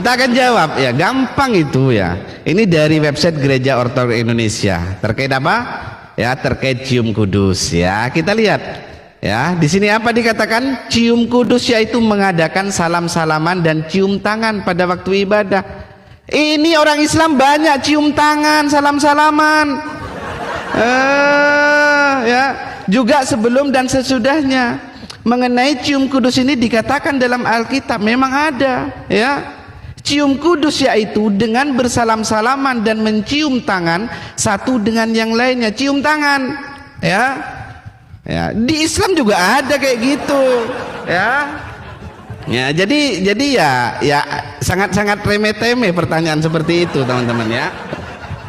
Kita akan jawab ya, gampang itu ya. Ini dari website Gereja Ortodoks Indonesia. Terkait apa? Ya, terkait cium kudus ya. Kita lihat ya, di sini apa dikatakan? Cium kudus yaitu mengadakan salam-salaman dan cium tangan pada waktu ibadah. Ini orang Islam banyak cium tangan, salam-salaman. Ya, juga sebelum dan sesudahnya. Mengenai cium kudus ini dikatakan dalam Alkitab memang ada ya. Cium kudus yaitu dengan bersalam-salaman dan mencium tangan satu dengan yang lainnya. Cium tangan ya. Ya, di Islam juga ada kayak gitu ya. Ya, jadi ya sangat remeh-temeh pertanyaan seperti itu, teman-teman ya.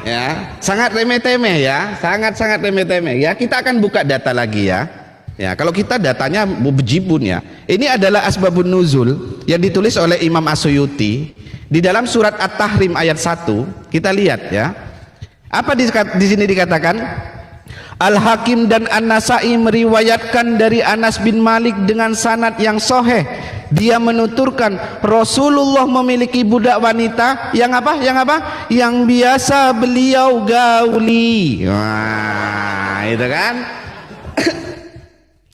Ya, sangat remeh-temeh ya, sangat remeh-temeh ya. Kita akan buka data lagi ya. Ya, kalau kita datanya bejibun ya. Ini adalah asbabun nuzul yang ditulis oleh Imam As-Suyuti di dalam surat At-Tahrim ayat 1. Kita lihat ya. Apa di sini dikatakan? Al-Hakim dan An-Nasai meriwayatkan dari Anas bin Malik dengan sanad yang sahih. Dia menuturkan Rasulullah memiliki budak wanita yang apa? Yang biasa beliau gauli. Wah, itu kan?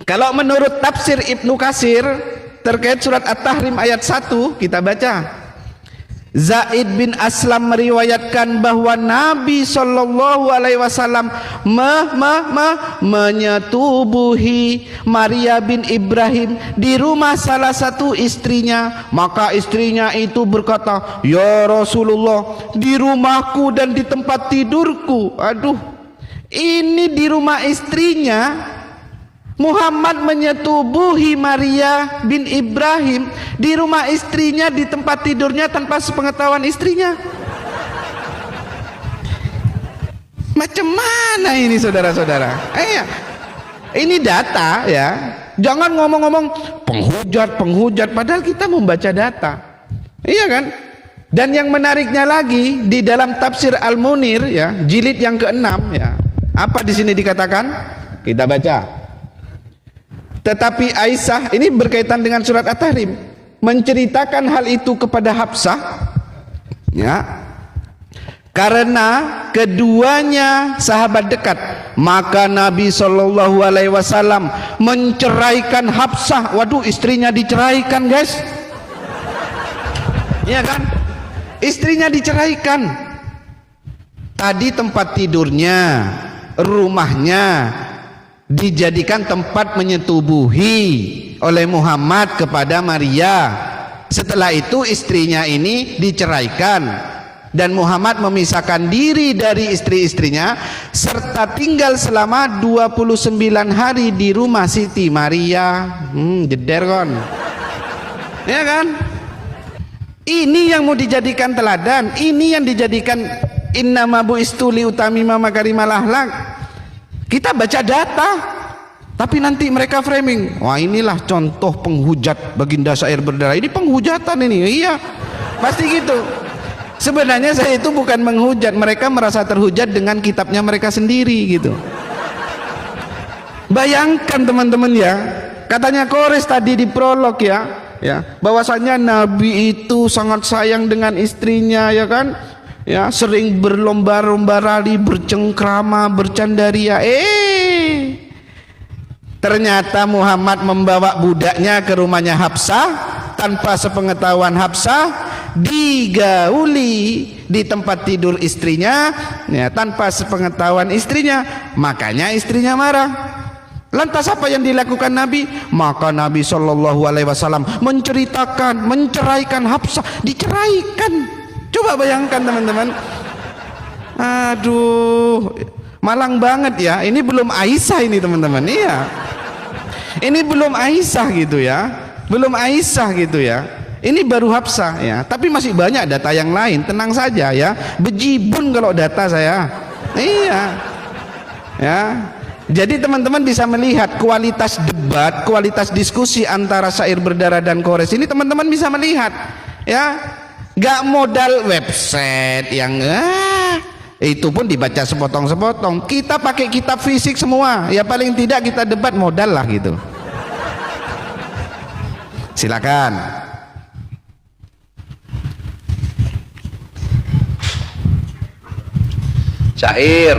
Kalau menurut tafsir Ibnu Katsir terkait surat At-Tahrim ayat 1, kita baca Zaid bin Aslam meriwayatkan bahwa Nabi Shallallahu Alaihi Wasallam menyetubuhi Maria bin Ibrahim di rumah salah satu istrinya. Maka istrinya itu berkata, "Ya Rasulullah, di rumahku dan di tempat tidurku." Aduh, ini di rumah istrinya Muhammad menyetubuhi Maria bin Ibrahim di rumah istrinya, di tempat tidurnya tanpa sepengetahuan istrinya. Macam mana ini saudara-saudara? Ini data ya. Jangan ngomong-ngomong penghujat padahal kita membaca data. Iya kan? Dan yang menariknya lagi di dalam tafsir Al-Munir ya, jilid yang ke-6 ya. Apa di sini dikatakan? Kita baca. Tetapi Aisyah, ini berkaitan dengan surat At-Tahrim, menceritakan hal itu kepada Hafsah ya, karena keduanya sahabat dekat. Maka Nabi Shallallahu Alaihi Wasallam menceraikan Hafsah. Waduh, istrinya diceraikan, guys. Iya kan? Istrinya diceraikan. Tadi tempat tidurnya, rumahnya dijadikan tempat menyetubuhi oleh Muhammad kepada Maria. Setelah itu istrinya ini diceraikan dan Muhammad memisahkan diri dari istri-istrinya serta tinggal selama 29 hari di rumah Siti Maria. Jeder kon. Ya kan? Ini yang mau dijadikan teladan, ini yang dijadikan innama bu'istu liutamima makarimal akhlak. Kita baca data, tapi nanti mereka framing, wah inilah contoh penghujat baginda syair berdarah. Ini penghujatan ini. Iya, pasti gitu. Sebenarnya saya itu bukan menghujat, mereka merasa terhujat dengan kitabnya mereka sendiri gitu. Bayangkan teman-teman ya, katanya Kores tadi di prolog ya, bahwasanya Nabi itu sangat sayang dengan istrinya ya kan. Ya, sering berlomba-lomba rali, bercengkrama, bercandaria. Ternyata Muhammad membawa budaknya ke rumahnya Hafsah tanpa sepengetahuan Hafsah, digauli di tempat tidur istrinya ya, tanpa sepengetahuan istrinya. Makanya istrinya marah. Lantas apa yang dilakukan Nabi? Maka Nabi Shallallahu Alaihi Wasallam menceraikan Hafsah, diceraikan. Coba bayangkan teman-teman. Aduh, malang banget ya. Ini belum Aisyah ini teman-teman. Iya. Ini belum Aisyah gitu ya. Belum Aisyah gitu ya. Ini baru Hafsah ya. Tapi masih banyak data yang lain. Tenang saja ya. Bejibun kalau data saya. Iya. Ya. Jadi teman-teman bisa melihat kualitas debat, kualitas diskusi antara syair berdarah dan Kores ini teman-teman bisa melihat ya. Gak modal website yang itu pun dibaca sepotong-sepotong. Kita pakai kitab fisik semua. Ya paling tidak kita debat modal lah gitu. Silakan. Syair.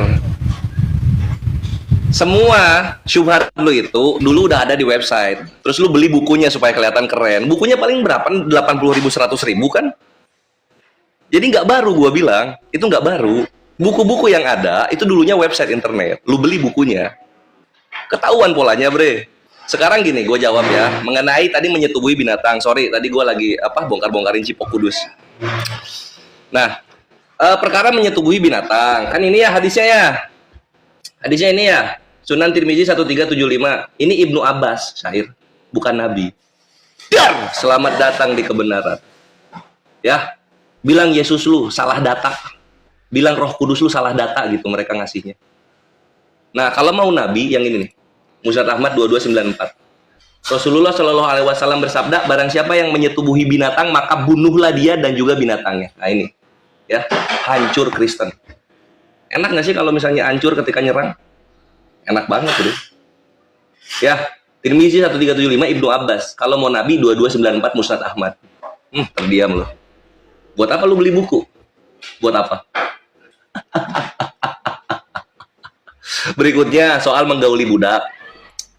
Semua syubhat lu itu dulu udah ada di website. Terus lu beli bukunya supaya kelihatan keren. Bukunya paling berapa? 80.000, 100.000 kan? Jadi nggak baru, gua bilang. Itu nggak baru. Buku-buku yang ada itu dulunya website internet. Lu beli bukunya. Ketahuan polanya, bre. Sekarang gini, gue jawab ya. Mengenai tadi menyetubuhi binatang. Sorry, tadi gue lagi bongkar-bongkarin Cipok Kudus. Nah, perkara menyetubuhi binatang. Kan ini ya hadisnya ya. Hadisnya ini ya. Sunan Tirmizi 1375. Ini Ibnu Abbas, syair. Bukan Nabi. Dar, selamat datang di kebenaran. Ya. Bilang Yesus lu salah data. Bilang Roh Kudus lu salah data gitu mereka ngasihnya. Nah, kalau mau Nabi yang ini nih. Musnad Ahmad 2294. Rasulullah Shallallahu alaihi wasallam bersabda, barang siapa yang menyetubuhi binatang maka bunuhlah dia dan juga binatangnya. Nah, ini. Ya, hancur Kristen. Enak nggak sih kalau misalnya hancur ketika nyerang? Enak banget tuh. Ya, Tirmizi 1375 Ibnu Abbas. Kalau mau Nabi 2294 Musnad Ahmad. Terdiam loh. Buat apa lu beli buku? Buat apa? Berikutnya soal menggauli budak.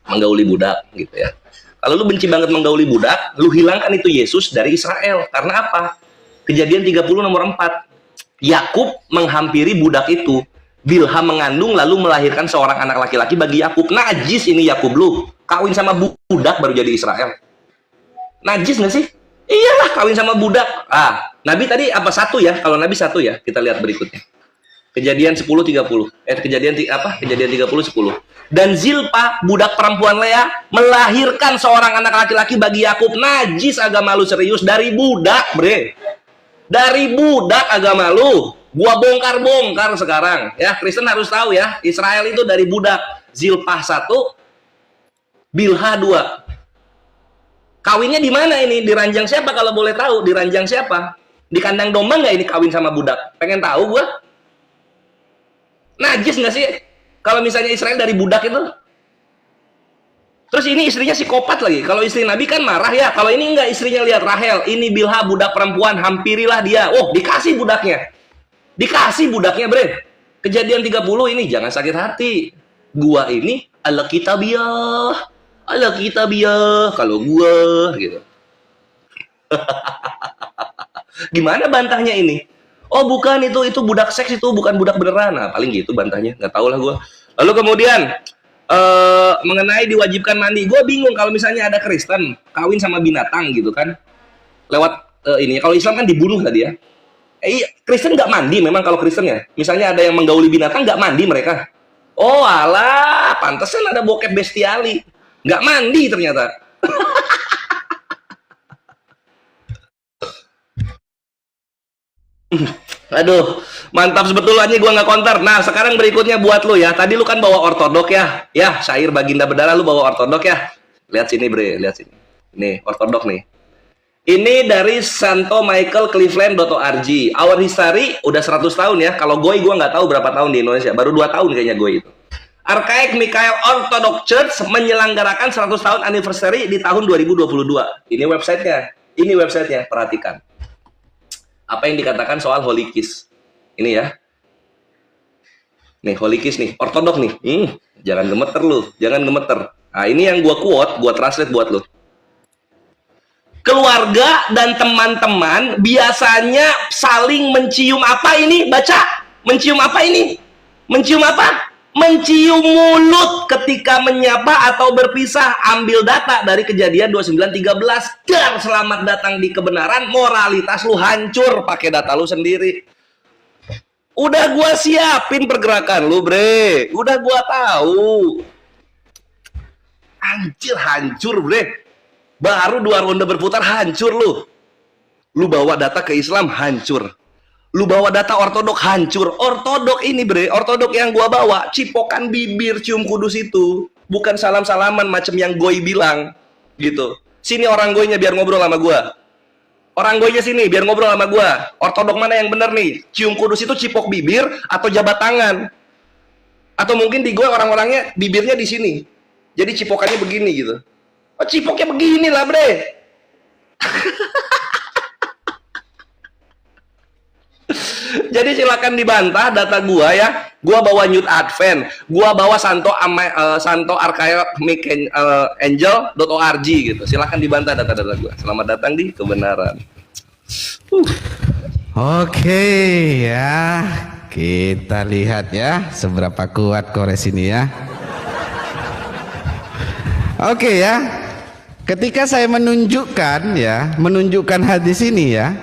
Menggauli budak gitu ya. Kalau lu benci banget menggauli budak, lu hilangkan itu Yesus dari Israel. Karena apa? Kejadian 30 nomor 4. Yakub menghampiri budak itu. Bilha mengandung lalu melahirkan seorang anak laki-laki bagi Yakub. Najis ini Yakub lu. Kawin sama budak baru jadi Israel. Najis nggak sih? Iyalah, kawin sama budak. Nabi tadi apa satu ya? Kalau Nabi satu ya, kita lihat berikutnya. Kejadian 10:30. Kejadian 30:10. Dan Zilpa, budak perempuan Lea, melahirkan seorang anak laki-laki bagi Yakub. Najis agama lu serius dari budak, bre. Dari budak agama lu. Gua bongkar-bongkar sekarang. Ya, Kristen harus tahu ya, Israel itu dari budak. Zilpah 1, Bilha 2. Kawinnya di mana ini? Di ranjang siapa kalau boleh tahu? Di ranjang siapa? Di kandang domba nggak ini kawin sama budak? Pengen tahu gua. Najis nggak sih? Kalau misalnya Israel dari budak itu? Terus ini istrinya psikopat lagi. Kalau istri Nabi kan marah ya. Kalau ini enggak, istrinya lihat Rahel. Ini Bilha budak perempuan, hampirilah dia. Oh, dikasih budaknya. Dikasih budaknya, bre. Kejadian 30 ini jangan sakit hati. Gua ini Alkitabiah. Alkitabiah. Kalau gua gitu. Gimana bantahnya ini? Oh bukan, itu budak seks, itu bukan budak beneran. Nah paling gitu bantahnya, nggak tahu lah gue. Lalu kemudian mengenai diwajibkan mandi, gue bingung kalau misalnya ada Kristen kawin sama binatang gitu kan, lewat ini. Kalau Islam kan dibunuh tadi ya. Iya, Kristen nggak mandi memang kalau Kristen ya. Misalnya ada yang menggauli binatang nggak mandi mereka. Oh alah, pantesan ada bokep bestiali, nggak mandi ternyata. Aduh, mantap sebetulnya gue nggak counter. Nah, sekarang berikutnya buat lu ya. Tadi lu kan bawa ortodok ya. Ya, syair baginda berdarah lu bawa ortodok ya. Lihat sini, bre, lihat sini. Nih, ortodok nih. Ini dari Santo Michael Cleveland.org. Our history udah 100 tahun ya. Kalau gue nggak tahu berapa tahun di Indonesia. Baru 2 tahun kayaknya gue itu. Archaic Michael Orthodox Church menyelenggarakan 100 tahun anniversary di tahun 2022. Ini websitenya. Ini websitenya, perhatikan. Apa yang dikatakan soal holikis ini ya. Nih holikis nih, ortodok nih. Jangan gemeter lu, jangan gemeter. Nah ini yang gua quote, gua translate buat lu. Keluarga dan teman-teman biasanya saling mencium apa ini? Baca. Mencium apa ini? Mencium apa? Mencium mulut ketika menyapa atau berpisah. Ambil data dari Kejadian 29:13. Dan selamat datang di kebenaran. Moralitas lu hancur pakai data lu sendiri. Udah gua siapin pergerakan lu, bre. Udah gua tahu. Anjir, hancur, bre. Baru 2 ronde berputar hancur lu. Lu bawa data ke Islam hancur. Lu bawa data ortodok hancur. Ortodok ini, bre, ortodok yang gua bawa cipokan bibir cium kudus itu, bukan salam-salaman macam yang Goy bilang gitu. Sini orang Goynya biar ngobrol sama gua. Orang Goynya sini biar ngobrol sama gua. Ortodok mana yang bener nih? Cium kudus itu cipok bibir atau jabat tangan? Atau mungkin di Goy orang-orangnya bibirnya di sini. Jadi cipokannya begini gitu. Oh, cipoknya begini lah, bre. Jadi silakan dibantah data gua ya. Gua bawa New Advent, gua bawa Santo Archaic Angel.org gitu. Silahkan dibantah data-data gua. Selamat datang di kebenaran. Oke ya, kita lihat ya seberapa kuat Kores ini ya. Oke ya, ketika saya menunjukkan hadis ini ya,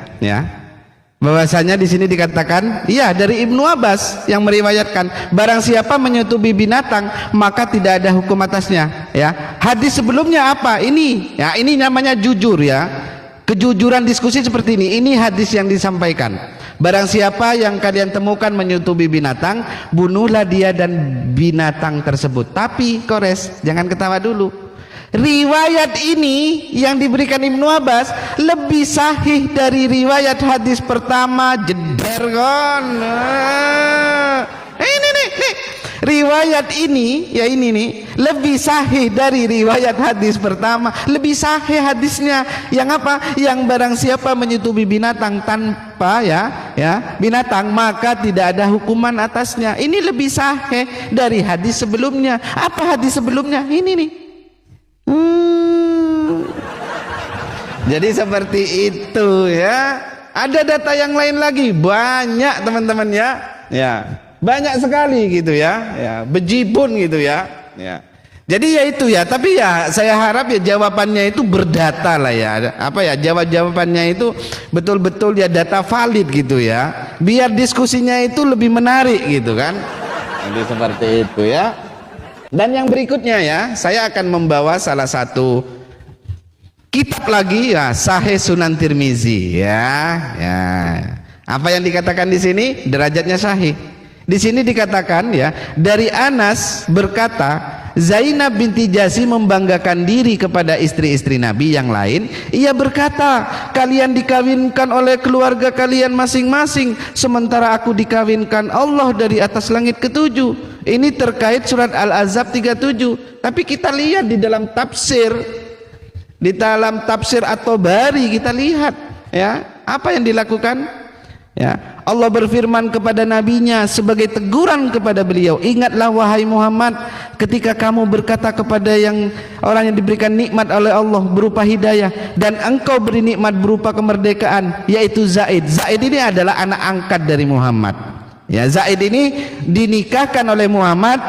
bahwasanya di sini dikatakan, iya dari Ibnu Abbas yang meriwayatkan, barang siapa menyetubi binatang maka tidak ada hukum atasnya. Ya, hadis sebelumnya apa? Ini, ya ini namanya jujur ya, kejujuran diskusi seperti ini. Ini hadis yang disampaikan. Barang siapa yang kalian temukan menyetubi binatang, bunuhlah dia dan binatang tersebut. Tapi Kores, jangan ketawa dulu. Riwayat ini yang diberikan Ibnu Abbas lebih sahih dari riwayat hadis pertama. Jeder kan? Ini nih. Riwayat ini ya ini nih lebih sahih dari riwayat hadis pertama. Lebih sahih hadisnya yang apa? Yang barang siapa menyetubi binatang tanpa ya binatang maka tidak ada hukuman atasnya. Ini lebih sahih dari hadis sebelumnya. Apa hadis sebelumnya? Ini nih. Jadi seperti itu ya. Ada data yang lain lagi banyak teman-teman ya. Ya, banyak sekali gitu ya. Ya, bejibun gitu ya. Ya. Jadi ya itu ya, tapi ya saya harap ya jawabannya itu berdata lah ya. Apa ya, jawabannya itu betul-betul ya data valid gitu ya. Biar diskusinya itu lebih menarik gitu kan. Jadi seperti itu ya. Dan yang berikutnya ya, saya akan membawa salah satu kitab lagi ya, Sahih Sunan Tirmizi ya. Apa yang dikatakan di sini? Derajatnya sahih. Di sini dikatakan ya, dari Anas berkata, Zainab binti Jasi membanggakan diri kepada istri-istri Nabi yang lain. Ia berkata, kalian dikawinkan oleh keluarga kalian masing-masing, sementara aku dikawinkan Allah dari atas langit ketujuh. Ini terkait surat Al-Ahzab 37. Tapi kita lihat di dalam tafsir, At-Tabari kita lihat ya, apa yang dilakukan ya. Allah berfirman kepada nabinya sebagai teguran kepada beliau, ingatlah wahai Muhammad ketika kamu berkata kepada orang yang diberikan nikmat oleh Allah berupa hidayah, dan engkau beri nikmat berupa kemerdekaan, yaitu Zaid. Zaid ini adalah anak angkat dari Muhammad ya. Zaid ini dinikahkan oleh Muhammad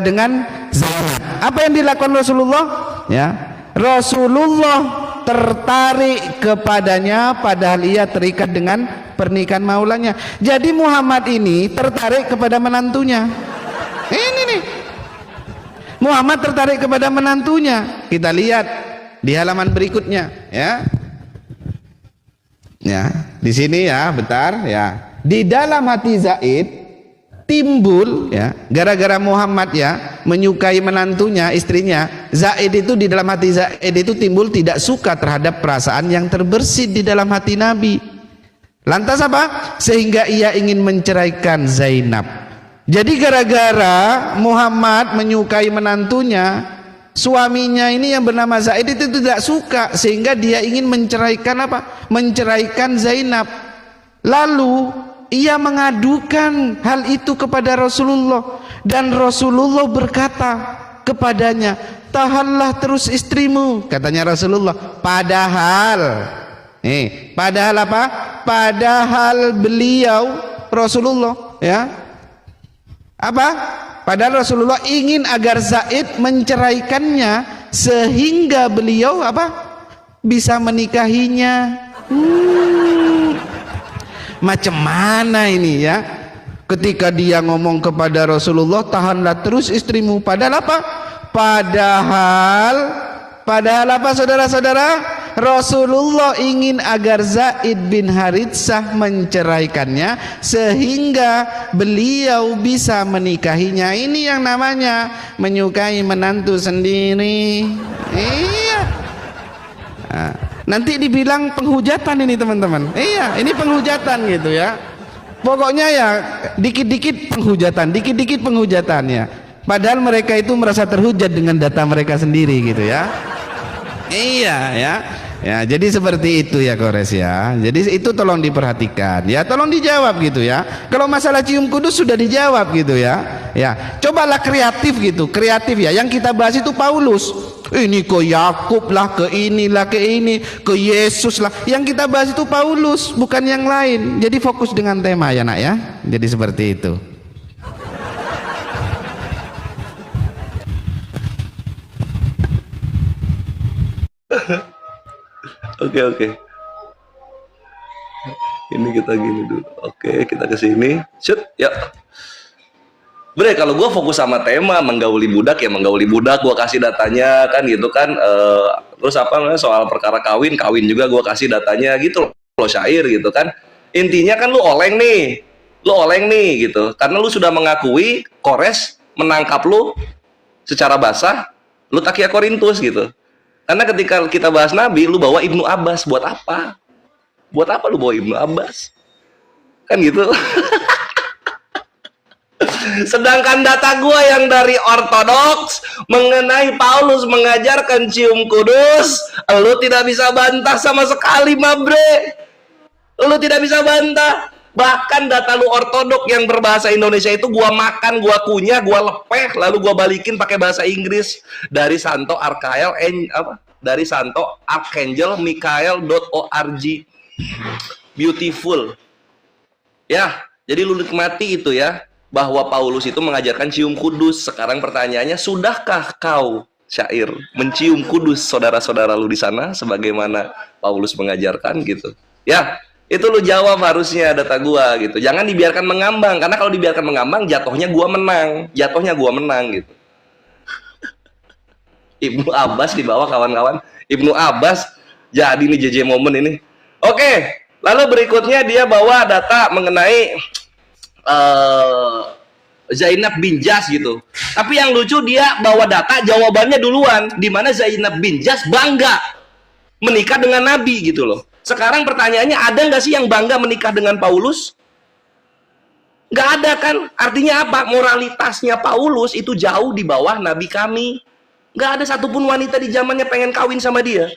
dengan Zainab. Apa yang dilakukan Rasulullah ya? Rasulullah tertarik kepadanya padahal ia terikat dengan pernikahan maulanya. Jadi Muhammad ini tertarik kepada menantunya. Ini nih, Muhammad tertarik kepada menantunya. Kita lihat di halaman berikutnya ya. Ya, di sini ya, bentar ya. Di dalam hati Zaid timbul ya, gara-gara Muhammad ya menyukai menantunya, istrinya, Zaid itu di dalam hati Zaid itu timbul tidak suka terhadap perasaan yang terbersit di dalam hati Nabi. Lantas apa? Sehingga ia ingin menceraikan Zainab. Jadi gara-gara Muhammad menyukai menantunya, suaminya ini yang bernama Zaid itu tidak suka, sehingga dia ingin menceraikan apa? Menceraikan Zainab. Lalu ia mengadukan hal itu kepada Rasulullah, dan Rasulullah berkata kepadanya, tahanlah terus istrimu, katanya Rasulullah. Padahal apa? Padahal beliau Rasulullah ya, apa? Padahal Rasulullah ingin agar Zaid menceraikannya sehingga beliau apa? Bisa menikahinya. Macam mana ini ya, ketika dia ngomong kepada Rasulullah, tahanlah terus istrimu, padahal apa? Padahal apa saudara-saudara? Rasulullah ingin agar Zaid bin Haritsah menceraikannya sehingga beliau bisa menikahinya. Ini yang namanya menyukai menantu sendiri. Iya. Nah, nanti dibilang penghujatan ini teman-teman. Iya, ini penghujatan gitu ya. Pokoknya ya dikit-dikit penghujatan ya. Padahal mereka itu merasa terhujat dengan data mereka sendiri gitu ya. Iya ya. Ya, jadi seperti itu ya Kores ya. Jadi itu tolong diperhatikan ya, tolong dijawab gitu ya. Kalau masalah cium kudus sudah dijawab gitu ya. Ya, cobalah kreatif gitu, kreatif ya. Yang kita bahas itu Paulus. Ini ke Yakub lah, ke inilah, ke ini, ke Yesus lah. Yang kita bahas itu Paulus, bukan yang lain. Jadi fokus dengan tema ya nak ya. Jadi seperti itu. Oke. Ini kita gini dulu. Oke, kita ke sini. Shoot, ya. Bre, kalau gue fokus sama tema menggauli budak ya menggauli budak, gue kasih datanya kan gitu kan. Terus apa namanya soal perkara kawin juga gue kasih datanya gitu loh, syair gitu kan. Intinya kan lu oleng nih gitu. Karena lu sudah mengakui Kores menangkap lu secara basah, lu takia Korintus gitu. Karena ketika kita bahas Nabi, lu bawa Ibnu Abbas. Buat apa? Buat apa lu bawa Ibnu Abbas? Kan gitu. Sedangkan data gua yang dari ortodoks mengenai Paulus mengajarkan cium kudus, lu tidak bisa bantah sama sekali, Mabre. Lu tidak bisa bantah. Bahkan data lu ortodok yang berbahasa Indonesia itu gua makan, gua kunyah, gua lepeh, lalu gua balikin pakai bahasa Inggris dari Santo Archangel Michael.org. Beautiful. Ya, jadi lu nikmati itu ya, bahwa Paulus itu mengajarkan cium kudus. Sekarang pertanyaannya, sudahkah kau syair mencium kudus saudara-saudara lu di sana sebagaimana Paulus mengajarkan gitu? Ya. Itu lu jawab harusnya data gua gitu. Jangan dibiarkan mengambang, karena kalau dibiarkan mengambang jatuhnya gua menang gitu. Ibnu Abbas di bawah kawan-kawan. Ibnu Abbas jadi nih JJ momen ini. Oke, lalu berikutnya dia bawa data mengenai Zainab bin Jas gitu. Tapi yang lucu dia bawa data jawabannya duluan, di mana Zainab bin Jas bangga menikah dengan Nabi gitu loh. Sekarang pertanyaannya, ada nggak sih yang bangga menikah dengan Paulus? Nggak ada kan? Artinya apa? Moralitasnya Paulus itu jauh di bawah Nabi kami. Nggak ada satupun wanita di zamannya pengen kawin sama dia.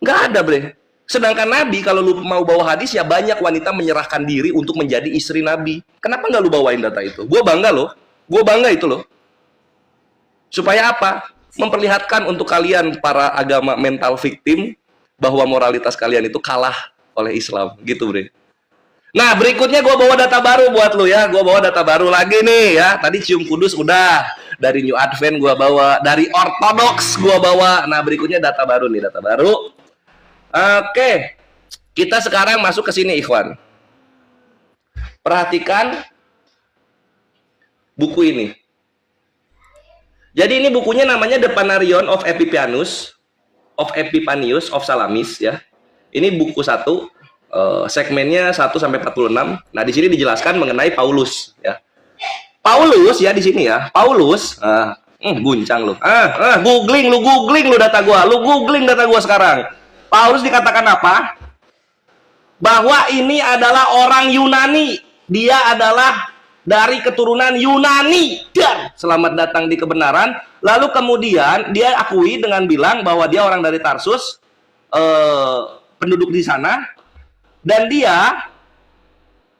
Nggak ada, bre. Sedangkan Nabi, kalau lu mau bawa hadis, ya banyak wanita menyerahkan diri untuk menjadi istri Nabi. Kenapa nggak lu bawain data itu? Gue bangga loh. Gue bangga itu loh. Supaya apa? Memperlihatkan untuk kalian para agama mental victim, bahwa moralitas kalian itu kalah oleh Islam, gitu bre. Nah berikutnya gue bawa data baru buat lu ya, gue bawa data baru lagi nih ya. Tadi cium kudus udah, dari New Advent gue bawa, dari Ortodoks gue bawa. Nah berikutnya data baru nih, data baru. Oke, kita sekarang masuk ke sini Ikhwan. Perhatikan buku ini. Jadi ini bukunya namanya The Panarion of Epiphanius of Salamis ya. Ini buku 1, segmennya 1 sampai 46. Nah, di sini dijelaskan mengenai Paulus ya. Paulus ya di sini ya. Paulus guncang lu. Googling lu data gua. Lu googling data gua sekarang. Paulus dikatakan apa? Bahwa ini adalah orang Yunani. Dia adalah dari keturunan Yunani dan selamat datang di kebenaran. Lalu kemudian dia akui dengan bilang bahwa dia orang dari Tarsus, penduduk di sana, dan dia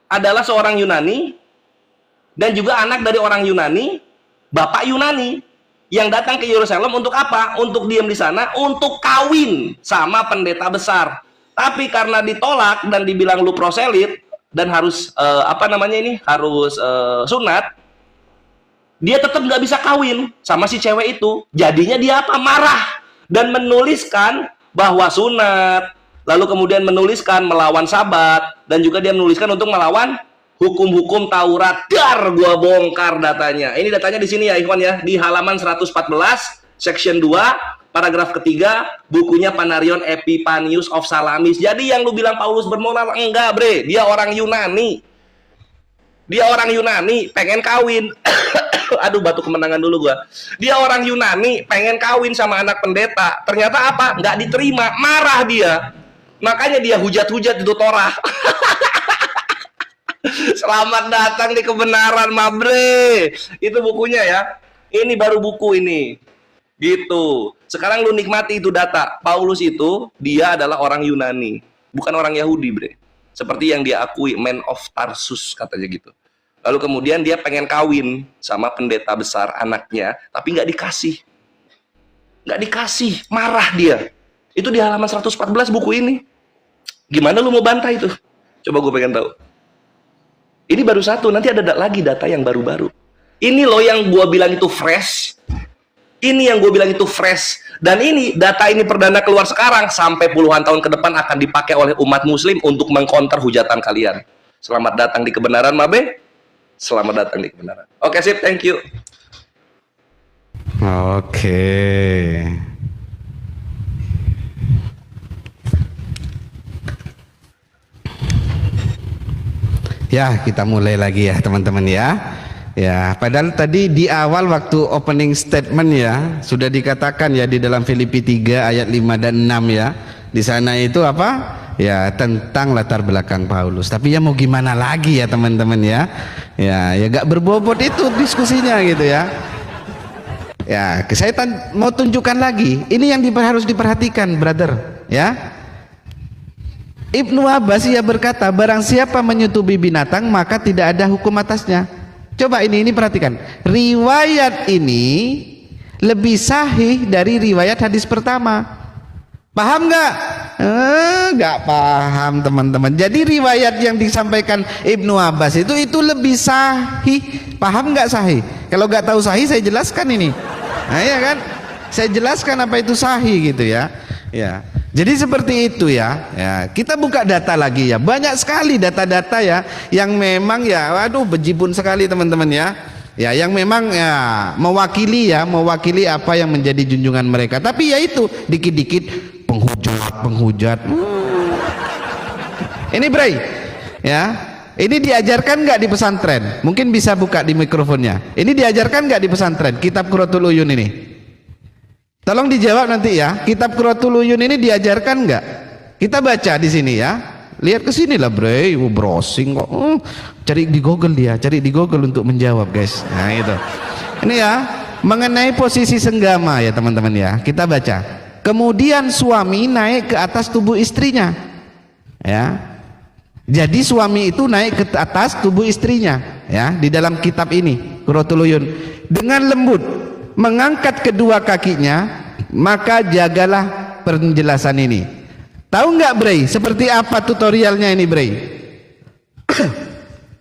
adalah seorang Yunani dan juga anak dari orang Yunani, bapak Yunani yang datang ke Yerusalem untuk apa? Untuk diam di sana, untuk kawin sama pendeta besar. Tapi karena ditolak dan dibilang lu proselit dan harus harus sunat, dia tetap nggak bisa kawin sama si cewek itu. Jadinya dia apa? Marah dan menuliskan bahwa sunat, lalu kemudian menuliskan melawan Sabat, dan juga dia menuliskan untuk melawan hukum-hukum Taurat. Dar, gua bongkar datanya. Ini datanya di sini ya Ikhwan ya, di halaman 114 section 2 paragraf ketiga, bukunya Panarion Epiphanius of Salamis. Jadi yang lu bilang Paulus bermoral, enggak bre, dia orang Yunani. Dia orang Yunani pengen kawin. Aduh, batu kemenangan dulu gua. Dia orang Yunani pengen kawin sama anak pendeta. Ternyata apa? Nggak diterima, marah dia. Makanya dia hujat-hujat itu Torah. Selamat datang di kebenaran, Mabre. Itu bukunya ya. Ini baru buku ini. Gitu. Sekarang lu nikmati itu data. Paulus itu dia adalah orang Yunani, bukan orang Yahudi, bre. Seperti yang dia akui, man of Tarsus katanya gitu. Lalu kemudian dia pengen kawin sama pendeta besar anaknya, tapi nggak dikasih. Nggak dikasih, marah dia. Itu di halaman 114 buku ini. Gimana lu mau bantah itu? Coba gue pengen tahu. Ini baru satu, nanti ada lagi data yang baru-baru. Ini loh yang gue bilang itu fresh. Ini yang gue bilang itu fresh. Dan ini, data ini perdana keluar sekarang. Sampai puluhan tahun ke depan akan dipakai oleh umat muslim untuk mengkonter hujatan kalian. Selamat datang di kebenaran, Mabe. Selamat datang di kebenaran. Oke, sip. Thank you. Oke. Ya, kita mulai lagi ya, teman-teman ya. Ya, padahal tadi di awal waktu opening statement ya sudah dikatakan ya di dalam Filipi 3 ayat 5 dan 6 ya. Di sana itu apa? Ya, tentang latar belakang Paulus. Tapi ya mau gimana lagi ya teman-teman ya. Ya gak berbobot itu diskusinya gitu ya. Ya, saya mau tunjukkan lagi. Ini yang harus diperhatikan, brother, ya. Ibnu Abbas ia berkata, barang siapa menyetubi binatang maka tidak ada hukum atasnya. Coba ini perhatikan. Riwayat ini lebih sahih dari riwayat hadis pertama. Paham nggak? Nggak paham teman-teman. Jadi riwayat yang disampaikan Ibnu Abbas itu lebih sahih. Paham nggak sahih? Kalau nggak tahu sahih saya jelaskan ini. Nah ya kan? Saya jelaskan apa itu sahih gitu ya. Ya. Jadi seperti itu ya. Ya, kita buka data lagi ya. Banyak sekali data-data ya yang memang ya waduh bejibun sekali teman-teman ya. Ya, yang memang ya mewakili apa yang menjadi junjungan mereka. Tapi ya itu dikit-dikit penghujat. Ini Bray. Ya. Ini diajarkan nggak di pesantren? Mungkin bisa buka di mikrofonnya. Ini diajarkan nggak di pesantren? Kitab Qurratul Uyun ini. Tolong dijawab nanti ya. Kitab Qurratul Uyun ini diajarkan nggak? Kita baca di sini ya. Lihat ke sini lah, Bray. Browsing kok. Cari di Google dia, cari di Google untuk menjawab, guys. Nah, itu. Ini ya, mengenai posisi senggama ya, teman-teman ya. Kita baca. Kemudian suami naik ke atas tubuh istrinya. Ya. Jadi suami itu naik ke atas tubuh istrinya, ya, di dalam kitab ini, Qurratul Uyun. Dengan lembut mengangkat kedua kakinya, maka jagalah penjelasan ini. Tahu nggak, Bray, seperti apa tutorialnya ini, Bray?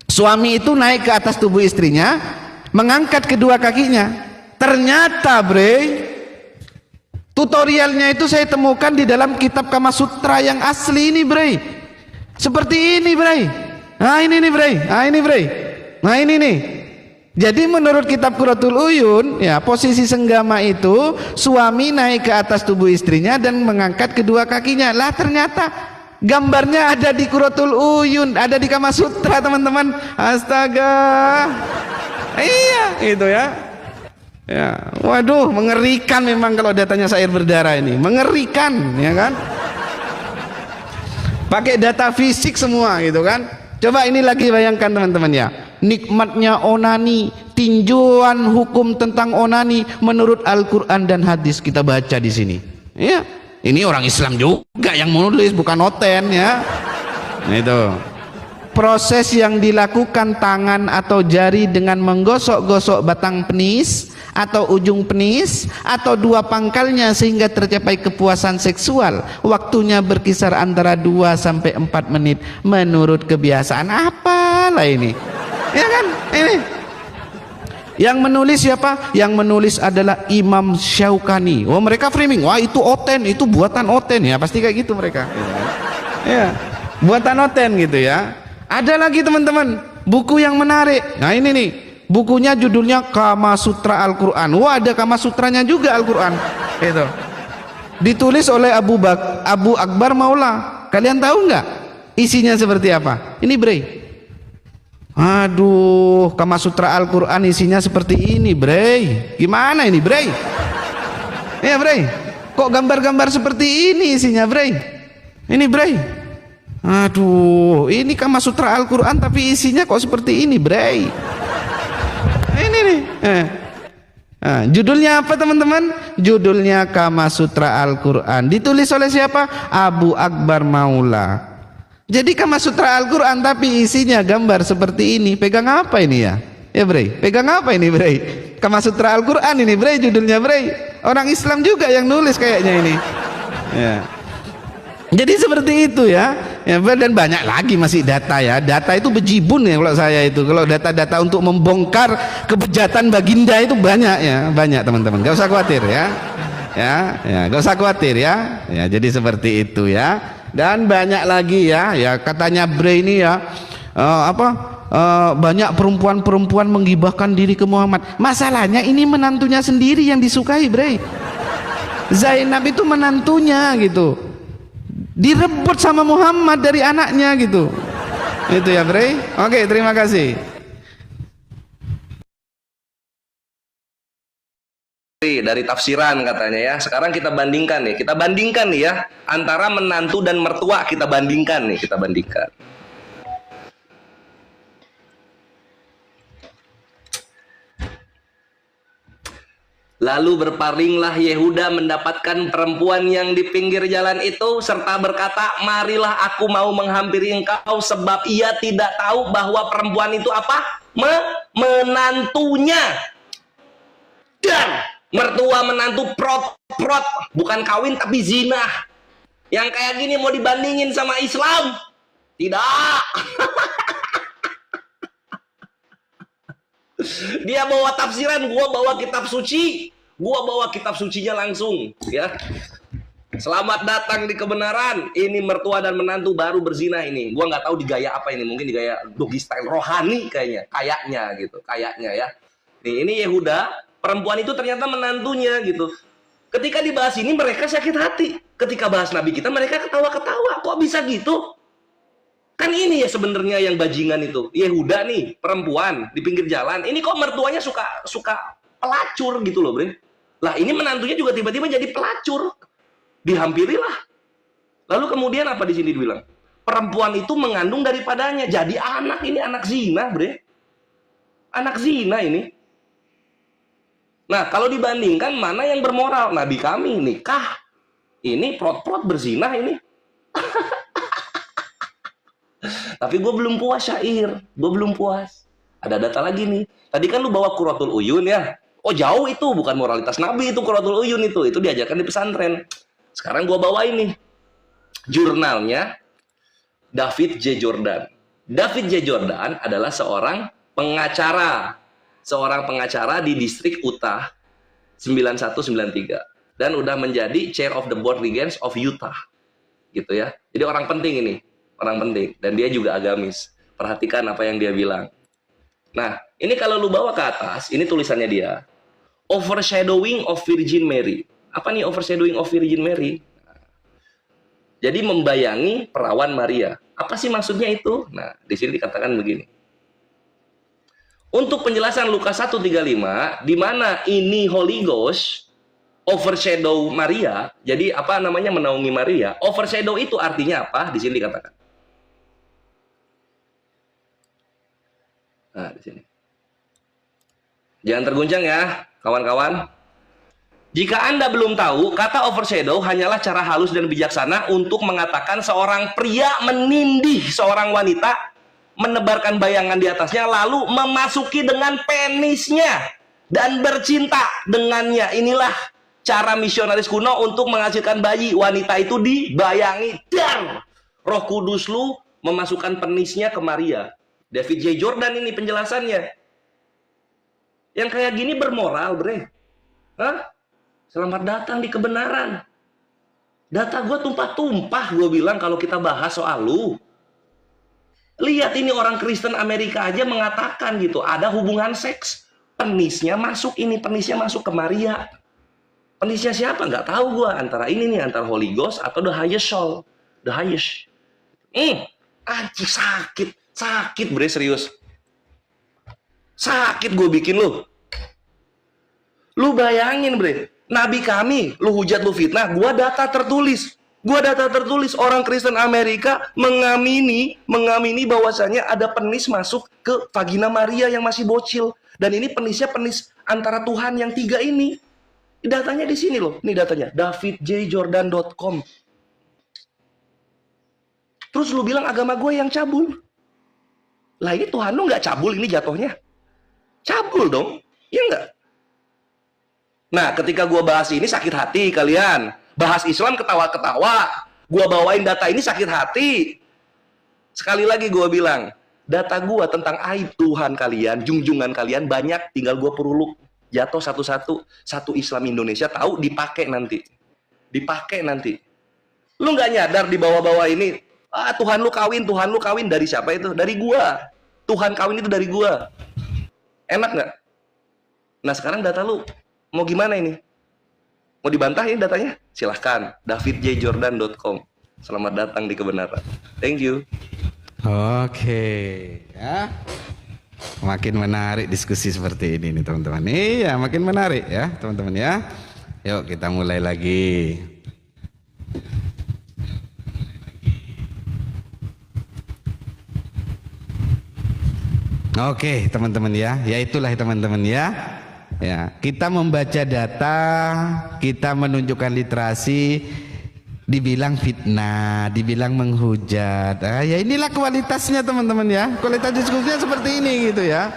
Suami itu naik ke atas tubuh istrinya, mengangkat kedua kakinya. Ternyata, Bray, tutorialnya itu saya temukan di dalam kitab Kama Sutra yang asli ini, Bray. Seperti ini, Bray. Nah, ini nih, Bray. Nah, ini, Bray. Nah, ini nih. Jadi menurut kitab Qurratul Uyun, ya, posisi senggama itu suami naik ke atas tubuh istrinya dan mengangkat kedua kakinya. Lah ternyata gambarnya ada di Qurratul Uyun, ada di Kama Sutra, teman-teman. Astaga. Iya, itu ya. Ya, waduh, mengerikan memang kalau datanya air berdarah ini. Mengerikan, ya kan? Pakai data fisik semua gitu kan. Coba ini lagi bayangkan teman-teman ya. Nikmatnya onani, tinjauan hukum tentang onani menurut Al-Qur'an dan hadis kita baca di sini. Ya, ini orang Islam juga yang menulis, bukan oten ya. Nah, itu. Proses yang dilakukan tangan atau jari dengan menggosok-gosok batang penis atau ujung penis atau dua pangkalnya sehingga tercapai kepuasan seksual, waktunya berkisar antara 2 sampai 4 menit menurut kebiasaan. Apalah ini, ya kan? Ini yang menulis siapa? Yang menulis adalah Imam Syaukani. Oh, mereka framing, wah itu oten, itu buatan oten ya, pasti kayak gitu mereka. Ya, buatan oten gitu ya. Ada lagi teman-teman buku yang menarik. Nah ini nih, bukunya judulnya Kama Sutra Al-Quran. Wah, ada Kama Sutranya juga Al-Quran. Itu ditulis oleh Abu Akbar Maula. Kalian tahu nggak isinya seperti apa? Ini, Bray. Aduh, Kama Sutra Al-Quran isinya seperti ini, Bray. Gimana ini, Bray? Ya, Bray. Kok gambar-gambar seperti ini isinya, Bray? Ini, Bray. Aduh, ini Kama Sutra Al-Quran tapi isinya kok seperti ini, Bray. Ini nih. Nah, judulnya apa teman-teman? Judulnya Kama Sutra Al-Quran. Ditulis oleh siapa? Abu Akbar Maula. Jadi Kama Sutra Al-Quran tapi isinya gambar seperti ini. Pegang apa ini ya? Ya Bre, pegang apa ini Bre? Kama Sutra Al-Quran ini Bre, judulnya Bre. Orang Islam juga yang nulis kayaknya ini. Ya. Jadi seperti itu ya. Ya, dan banyak lagi masih data ya. Data itu bejibun ya kalau saya itu. Kalau data-data untuk membongkar kebejatan baginda itu banyak ya, banyak teman-teman. Gak usah khawatir ya. Gak usah khawatir ya. Ya, jadi seperti itu ya. Dan banyak lagi ya. Ya katanya Bre ini ya banyak perempuan-perempuan menggibahkan diri ke Muhammad. Masalahnya ini menantunya sendiri yang disukai Bre. Zainab itu menantunya gitu. Direbut sama Muhammad dari anaknya gitu. Itu ya Bre. Oke, terima kasih. Dari tafsiran katanya ya. Sekarang kita bandingkan nih ya antara menantu dan mertua, kita bandingkan. Lalu berpalinglah Yehuda mendapatkan perempuan yang di pinggir jalan itu serta berkata, marilah aku mau menghampiri engkau, sebab ia tidak tahu bahwa perempuan itu apa? Menantunya. Dan mertua menantu prot, bukan kawin tapi zina. Yang kayak gini mau dibandingin sama Islam? Tidak. Dia bawa tafsiran, gua bawa kitab suci. Gua bawa kitab sucinya langsung, ya. Selamat datang di kebenaran. Ini mertua dan menantu baru berzina ini. Gua nggak tahu di gaya apa ini, mungkin di gaya doggy style rohani kayaknya gitu, kayaknya ya. Nih, ini Yehuda, perempuan itu ternyata menantunya gitu. Ketika dibahas ini mereka sakit hati. Ketika bahas Nabi kita mereka ketawa-ketawa. Kok bisa gitu? Kan ini ya sebenarnya yang bajingan itu. Yehuda nih, perempuan di pinggir jalan. Ini kok mertuanya suka pelacur gitu loh, Bre. Lah ini menantunya juga tiba-tiba jadi pelacur. Dihampirilah. Lalu kemudian apa di sini dibilang? Perempuan itu mengandung daripadanya. Jadi anak ini anak zina, Bre. Anak zina ini. Nah, kalau dibandingkan mana yang bermoral? Nabi kami nikah. Ini prot-prot berzina ini. Tapi gue belum puas Syair, gue belum puas. Ada data lagi nih. Tadi kan lu bawa Qurratul Uyun ya. Oh jauh itu, bukan moralitas Nabi itu Qurratul Uyun itu diajarkan di pesantren. Sekarang gue bawa ini jurnalnya David J. Jordan. David J. Jordan adalah seorang pengacara di distrik Utah 9193 dan udah menjadi chair of the board Regents of Utah. Gitu ya. Jadi orang penting ini. Orang penting, dan dia juga agamis. Perhatikan apa yang dia bilang. Nah, ini kalau lu bawa ke atas, ini tulisannya dia. Overshadowing of Virgin Mary. Apa nih overshadowing of Virgin Mary? Jadi membayangi perawan Maria. Apa sih maksudnya itu? Nah, di sini dikatakan begini. Untuk penjelasan Lukas 1:35, di mana ini Holy Ghost overshadow Maria, jadi apa namanya menaungi Maria? Overshadow itu artinya apa? Di sini dikatakan. Nah, di sini. Jangan terguncang ya, kawan-kawan. Jika Anda belum tahu, kata overshadow hanyalah cara halus dan bijaksana untuk mengatakan seorang pria menindih seorang wanita, menebarkan bayangan di atasnya, lalu memasuki dengan penisnya dan bercinta dengannya. Inilah cara misionaris kuno untuk menghasilkan bayi. Wanita itu dibayangi dan Roh Kudus lu memasukkan penisnya ke Maria. David J. Jordan ini penjelasannya. Yang kayak gini bermoral, Bre. Hah? Selamat datang di kebenaran. Data gue tumpah-tumpah, gue bilang kalau kita bahas soal lu. Lihat ini orang Kristen Amerika aja mengatakan gitu, ada hubungan seks. Penisnya masuk ini, penisnya masuk ke Maria. Penisnya siapa? Nggak tahu gue. Antara ini nih, antara Holy Ghost atau the highest soul. The highest. Anjir sakit. Sakit Bre, serius. Sakit gue bikin lu. Lu bayangin Bre, Nabi kami, lu hujat, lu fitnah, gua data tertulis. Gua data tertulis, orang Kristen Amerika mengamini bahwasanya ada penis masuk ke vagina Maria yang masih bocil, dan ini penisnya penis antara Tuhan yang 3 ini. Datanya di sini loh, nih datanya, davidjordan.com. Terus lu bilang agama gue yang cabul. Lah ini Tuhan lu nggak cabul, ini jatuhnya cabul dong, iya nggak? Nah, ketika gua bahas ini sakit hati kalian. Bahas Islam ketawa-ketawa, gua bawain data ini sakit hati. Sekali lagi gua bilang, data gua tentang aib Tuhan kalian, junjungan kalian banyak, tinggal gua peruluk, jatuh satu-satu. Satu Islam Indonesia tahu, dipakai nanti. Lu nggak nyadar di bawah-bawah ini, Tuhan lu kawin, dari siapa itu? Dari gua. Tuhan kawin itu dari gua. Enak nggak? Nah sekarang data lu mau gimana ini? Mau dibantah ini datanya? Silahkan, davidjordan.com. Selamat datang di kebenaran. Thank you. Oke, ya. Makin menarik diskusi seperti ini nih teman-teman. Iya, makin menarik ya teman-teman ya. Yuk kita mulai lagi. Oke teman-teman ya, ya itulah teman-teman ya. Ya, kita membaca data, kita menunjukkan literasi, dibilang fitnah, dibilang menghujat. Ya inilah kualitasnya teman-teman ya. Kualitas diskusinya seperti ini gitu ya.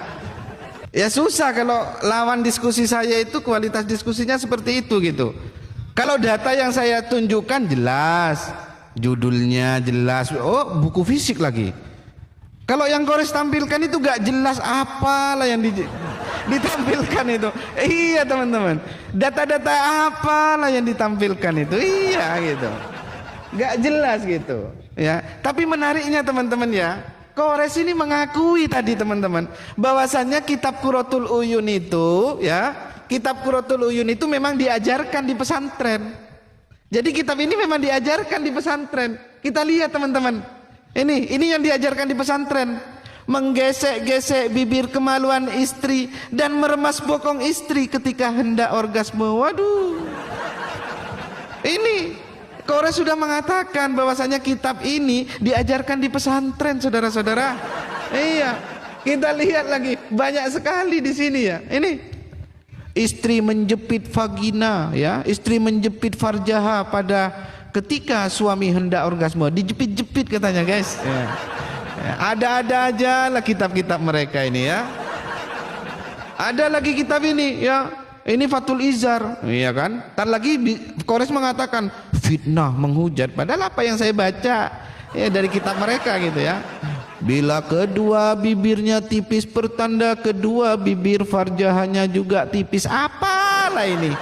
Ya susah kalau lawan diskusi saya itu kualitas diskusinya seperti itu gitu. Kalau data yang saya tunjukkan jelas, judulnya jelas, oh buku fisik lagi. Kalau yang Kores tampilkan itu gak jelas apalah yang ditampilkan itu. Iya teman-teman, data-data apalah yang ditampilkan itu. Iya gitu, gak jelas gitu ya. Tapi menariknya teman-teman ya, Kores ini mengakui tadi teman-teman bahwasannya kitab Qurratul Uyun itu ya, kitab Qurratul Uyun itu memang diajarkan di pesantren. Jadi kitab ini memang diajarkan di pesantren. Kita lihat teman-teman, ini yang diajarkan di pesantren. Menggesek-gesek bibir kemaluan istri dan meremas bokong istri ketika hendak orgasme. Waduh, ini Kores sudah mengatakan bahwasanya kitab ini diajarkan di pesantren, saudara-saudara. Iya, kita lihat lagi banyak sekali di sini ya. Ini istri menjepit vagina ya, istri menjepit farjaha pada ketika suami hendak orgasme, dijepit-jepit katanya guys ya. Ada-ada aja lah kitab-kitab mereka ini ya. Ada lagi kitab ini ya, ini Fathul Izar, iya kan? Ntar lagi Kores mengatakan fitnah, menghujat, padahal apa yang saya baca ya dari kitab mereka gitu ya. Bila kedua bibirnya tipis pertanda kedua bibir farjahanya juga tipis. Apalah ini?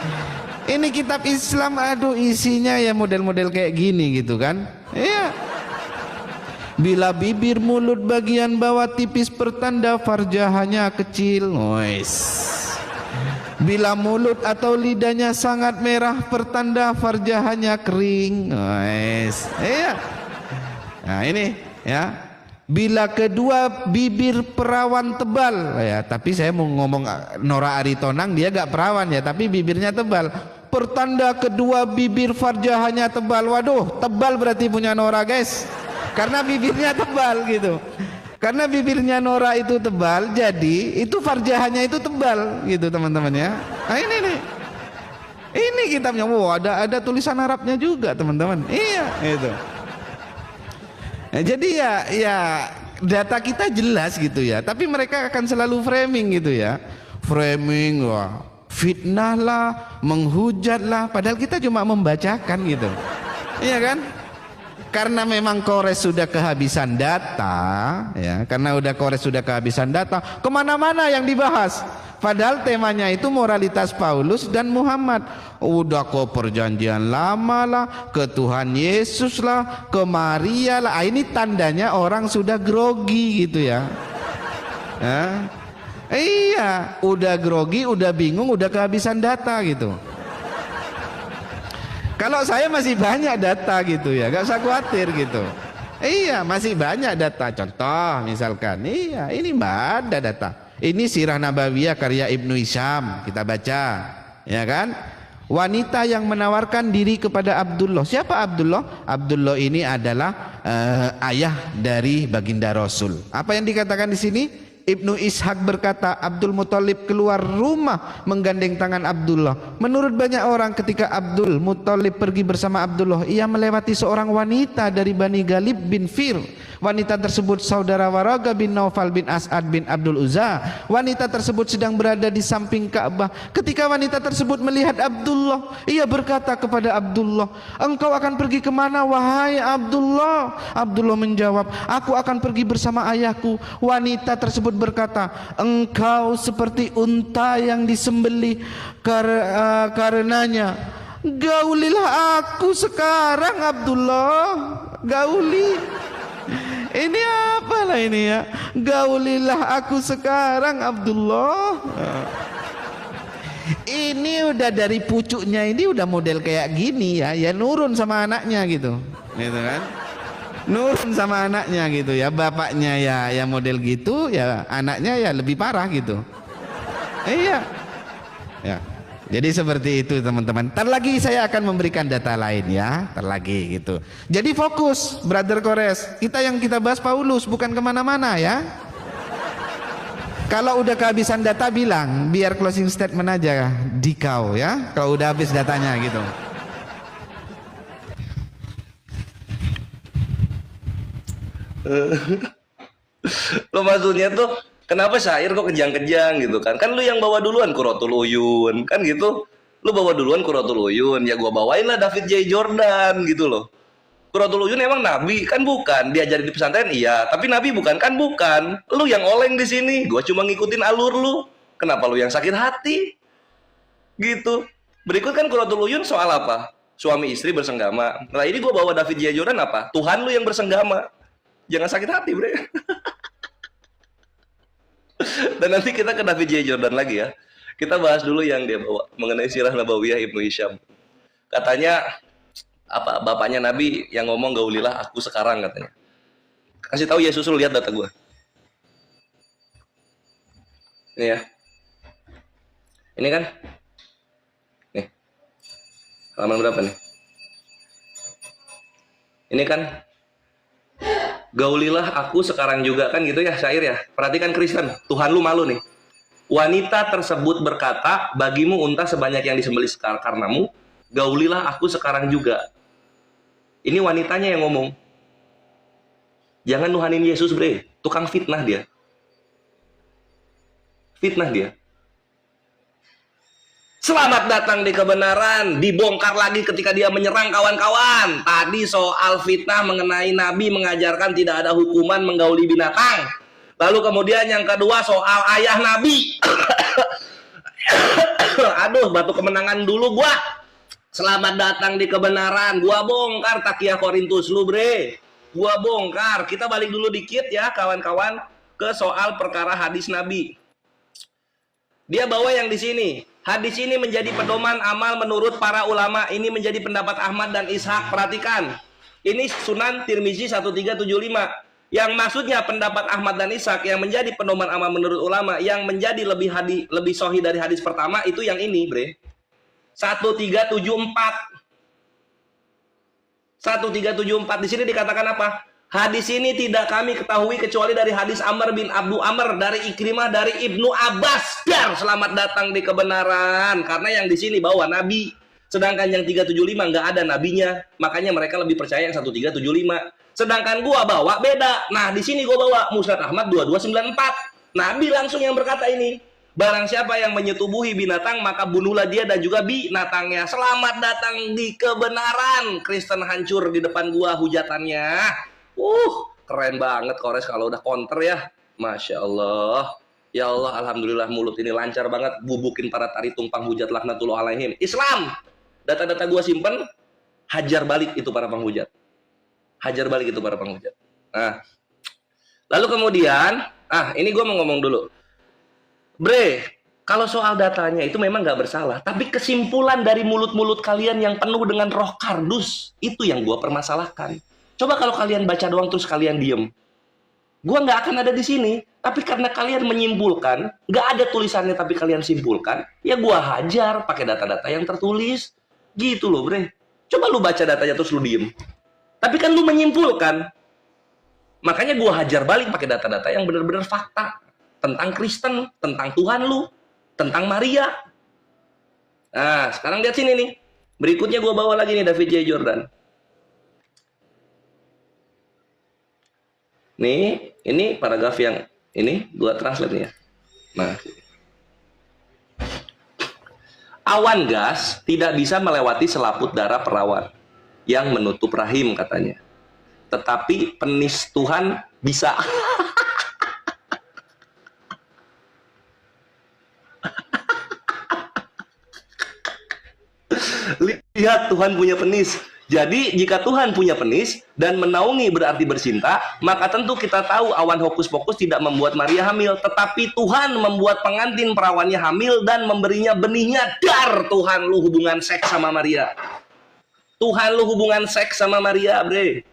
Ini kitab Islam, aduh isinya ya model-model kayak gini gitu kan. Iya. Bila bibir mulut bagian bawah tipis pertanda farjahanya kecil. Wes. Bila mulut atau lidahnya sangat merah pertanda farjahanya kering. Wes. Iya. Nah ini ya. Bila kedua bibir perawan tebal ya, tapi saya mau ngomong Nora Aritonang, dia gak perawan ya, tapi bibirnya tebal. Pertanda kedua bibir farjahanya tebal. Waduh, tebal berarti punya Nora guys, karena bibirnya tebal gitu. Karena bibirnya Nora itu tebal, jadi itu farjahanya itu tebal gitu teman-teman ya. Nah ini nih, ini kitabnya. Wow, ada tulisan Arabnya juga teman-teman. Iya itu. Nah, jadi ya data kita jelas gitu ya, tapi mereka akan selalu framing gitu ya. Framing, wah, fitnah lah, menghujat lah, padahal kita cuma membacakan gitu. Iya kan? Karena memang Kores sudah kehabisan data ya, karena Kores sudah kehabisan data, kemana-mana yang dibahas. Padahal temanya itu moralitas Paulus dan Muhammad. Udah ke perjanjian lama lah, ke Tuhan Yesus lah, ke Maria lah. Ini tandanya orang sudah grogi gitu ya. Iya, udah grogi, udah bingung, udah kehabisan data gitu. Kalau saya masih banyak data gitu ya, gak usah khawatir gitu. Iya, masih banyak data. Contoh misalkan, iya ini ada data. Ini Sirah Nabawiyah karya Ibnu Hisham, kita baca, ya kan? wanita yang menawarkan diri kepada Abdullah. Siapa Abdullah? Abdullah ini adalah ayah dari baginda Rasul. Apa yang dikatakan di sini? Ibnu Ishaq berkata, Abdul Muthalib keluar rumah menggandeng tangan Abdullah. Menurut banyak orang, ketika Abdul Muthalib pergi bersama Abdullah, ia melewati seorang wanita dari Bani Galib bin Fir. Wanita tersebut saudara Waraga bin Naufal bin As'ad bin Abdul Uzza. Wanita tersebut sedang berada di samping Ka'bah. Ketika wanita tersebut melihat Abdullah, ia berkata kepada Abdullah, engkau akan pergi kemana wahai Abdullah? Abdullah menjawab, aku akan pergi bersama ayahku. Wanita tersebut berkata, engkau seperti unta yang disembelih karenanya. Gaulilah aku sekarang Abdullah, gauli. Ini apalah ini ya? Gaulilah aku sekarang Abdullah. Ini udah dari pucuknya, ini udah model kayak gini ya, ya nurun sama anaknya gitu kan? Nurun sama anaknya gitu ya, bapaknya ya model gitu, ya anaknya ya lebih parah gitu. Iya, ya. Jadi seperti itu teman-teman. Ntar lagi saya akan memberikan data lain ya, ntar lagi gitu. Jadi fokus Brother Kores, yang kita bahas Paulus, bukan kemana-mana ya. Kalau udah kehabisan data bilang, biar closing statement aja dikau ya, kalau udah habis datanya gitu. Lo maksudnya tuh kenapa syair kok kejang-kejang gitu kan? Kan lu yang bawa duluan Quratul Uyun kan gitu. Lu bawa duluan Quratul Uyun, ya gua bawain lah David J. Jordan gitu loh. Quratul Uyun emang nabi kan bukan, diajarin di pesantren iya, tapi nabi bukan kan bukan. Lu yang oleng di sini, gua cuma ngikutin alur lu. Kenapa lu yang sakit hati? Gitu. Berikut kan Quratul Uyun soal apa? Suami istri bersenggama. Nah, ini gua bawa David J. Jordan apa? Tuhan lu yang bersenggama. Jangan sakit hati, Bre. Dan nanti kita ke David J. Jordan lagi ya. Kita bahas dulu yang dia bawa mengenai sirah Nabawiyah Ibnu Hisham. Katanya apa bapaknya Nabi yang ngomong gaulilah aku sekarang katanya. Kasih tahu Yesus, lu lihat data gua. Ini ya. Ini kan? Nih. Halaman berapa nih? Ini kan gaulilah aku sekarang juga kan gitu ya syair ya. Perhatikan Kristen, Tuhan lu malu nih. Wanita tersebut berkata, bagimu unta sebanyak yang disembelih karenamu, gaulilah aku sekarang juga. Ini wanitanya yang ngomong. Jangan nuhanin Yesus, bre. Tukang fitnah dia. Fitnah dia. Selamat datang di kebenaran, dibongkar lagi ketika dia menyerang kawan-kawan. Tadi soal fitnah mengenai Nabi mengajarkan tidak ada hukuman menggauli binatang. Lalu kemudian yang kedua soal ayah Nabi. Aduh, batu kemenangan dulu gua. Selamat datang di kebenaran. Gua bongkar Takiyah Korintus lu, bre. Gua bongkar. Kita balik dulu dikit ya kawan-kawan ke soal perkara hadis Nabi. Dia bawa yang di sini. Hadis ini menjadi pedoman amal menurut para ulama. Ini menjadi pendapat Ahmad dan Ishaq. Perhatikan. Ini Sunan Tirmizi 1375. Yang maksudnya pendapat Ahmad dan Ishaq yang menjadi pedoman amal menurut ulama, yang menjadi lebih sahih dari hadis pertama itu yang ini, bre. 1374. 1374 di sini dikatakan apa? Hadis ini tidak kami ketahui kecuali dari hadis Amr bin Abdu Amr dari Ikrimah dari Ibnu Abbas. Dar, selamat datang di kebenaran. Karena yang di sini bawa Nabi, sedangkan yang 375 nggak ada nabinya. Makanya mereka lebih percaya yang 1375. Sedangkan gua bawa beda. Nah, di sini gua bawa Musnad Ahmad 2294. Nabi langsung yang berkata ini. Barang siapa yang menyetubuhi binatang, maka bunuhlah dia dan juga binatangnya. Selamat datang di kebenaran. Kristen hancur di depan gua hujatannya. Keren banget Kores kalau udah counter ya. Masya Allah. Ya Allah, alhamdulillah mulut ini lancar banget. Bubukin para tari tumpang hujat laknatullah alaihim. Islam. Data-data gua simpen. Hajar balik itu para penghujat. Hajar balik itu para penghujat. Nah. Lalu kemudian, ini gua mau ngomong dulu. Bre, kalau soal datanya itu memang nggak bersalah. Tapi kesimpulan dari mulut-mulut kalian yang penuh dengan roh kardus, itu yang gua permasalahkan. Coba kalau kalian baca doang terus kalian diem, gua nggak akan ada di sini. Tapi karena kalian menyimpulkan, nggak ada tulisannya tapi kalian simpulkan, ya gua hajar pakai data-data yang tertulis. Gitu loh, Bre. Coba lu baca datanya terus lu diem. Tapi kan lu menyimpulkan. Makanya gua hajar balik pakai data-data yang benar-benar fakta. Tentang Kristen, tentang Tuhan lu, tentang Maria. Nah, sekarang lihat sini nih. Berikutnya gua bawa lagi nih David J. Jordan. Nih, ini paragraf yang ini gua translate nih ya. Nah, awan gas tidak bisa melewati selaput darah perawan yang menutup rahim katanya. Tetapi penis Tuhan bisa. Lihat, Tuhan punya penis. Jadi jika Tuhan punya penis dan menaungi berarti bercinta, maka tentu kita tahu awan hokus pokus tidak membuat Maria hamil, tetapi Tuhan membuat pengantin perawannya hamil dan memberinya benihnya. Dar, Tuhan lu hubungan seks sama Maria. Tuhan lu hubungan seks sama Maria, Bre.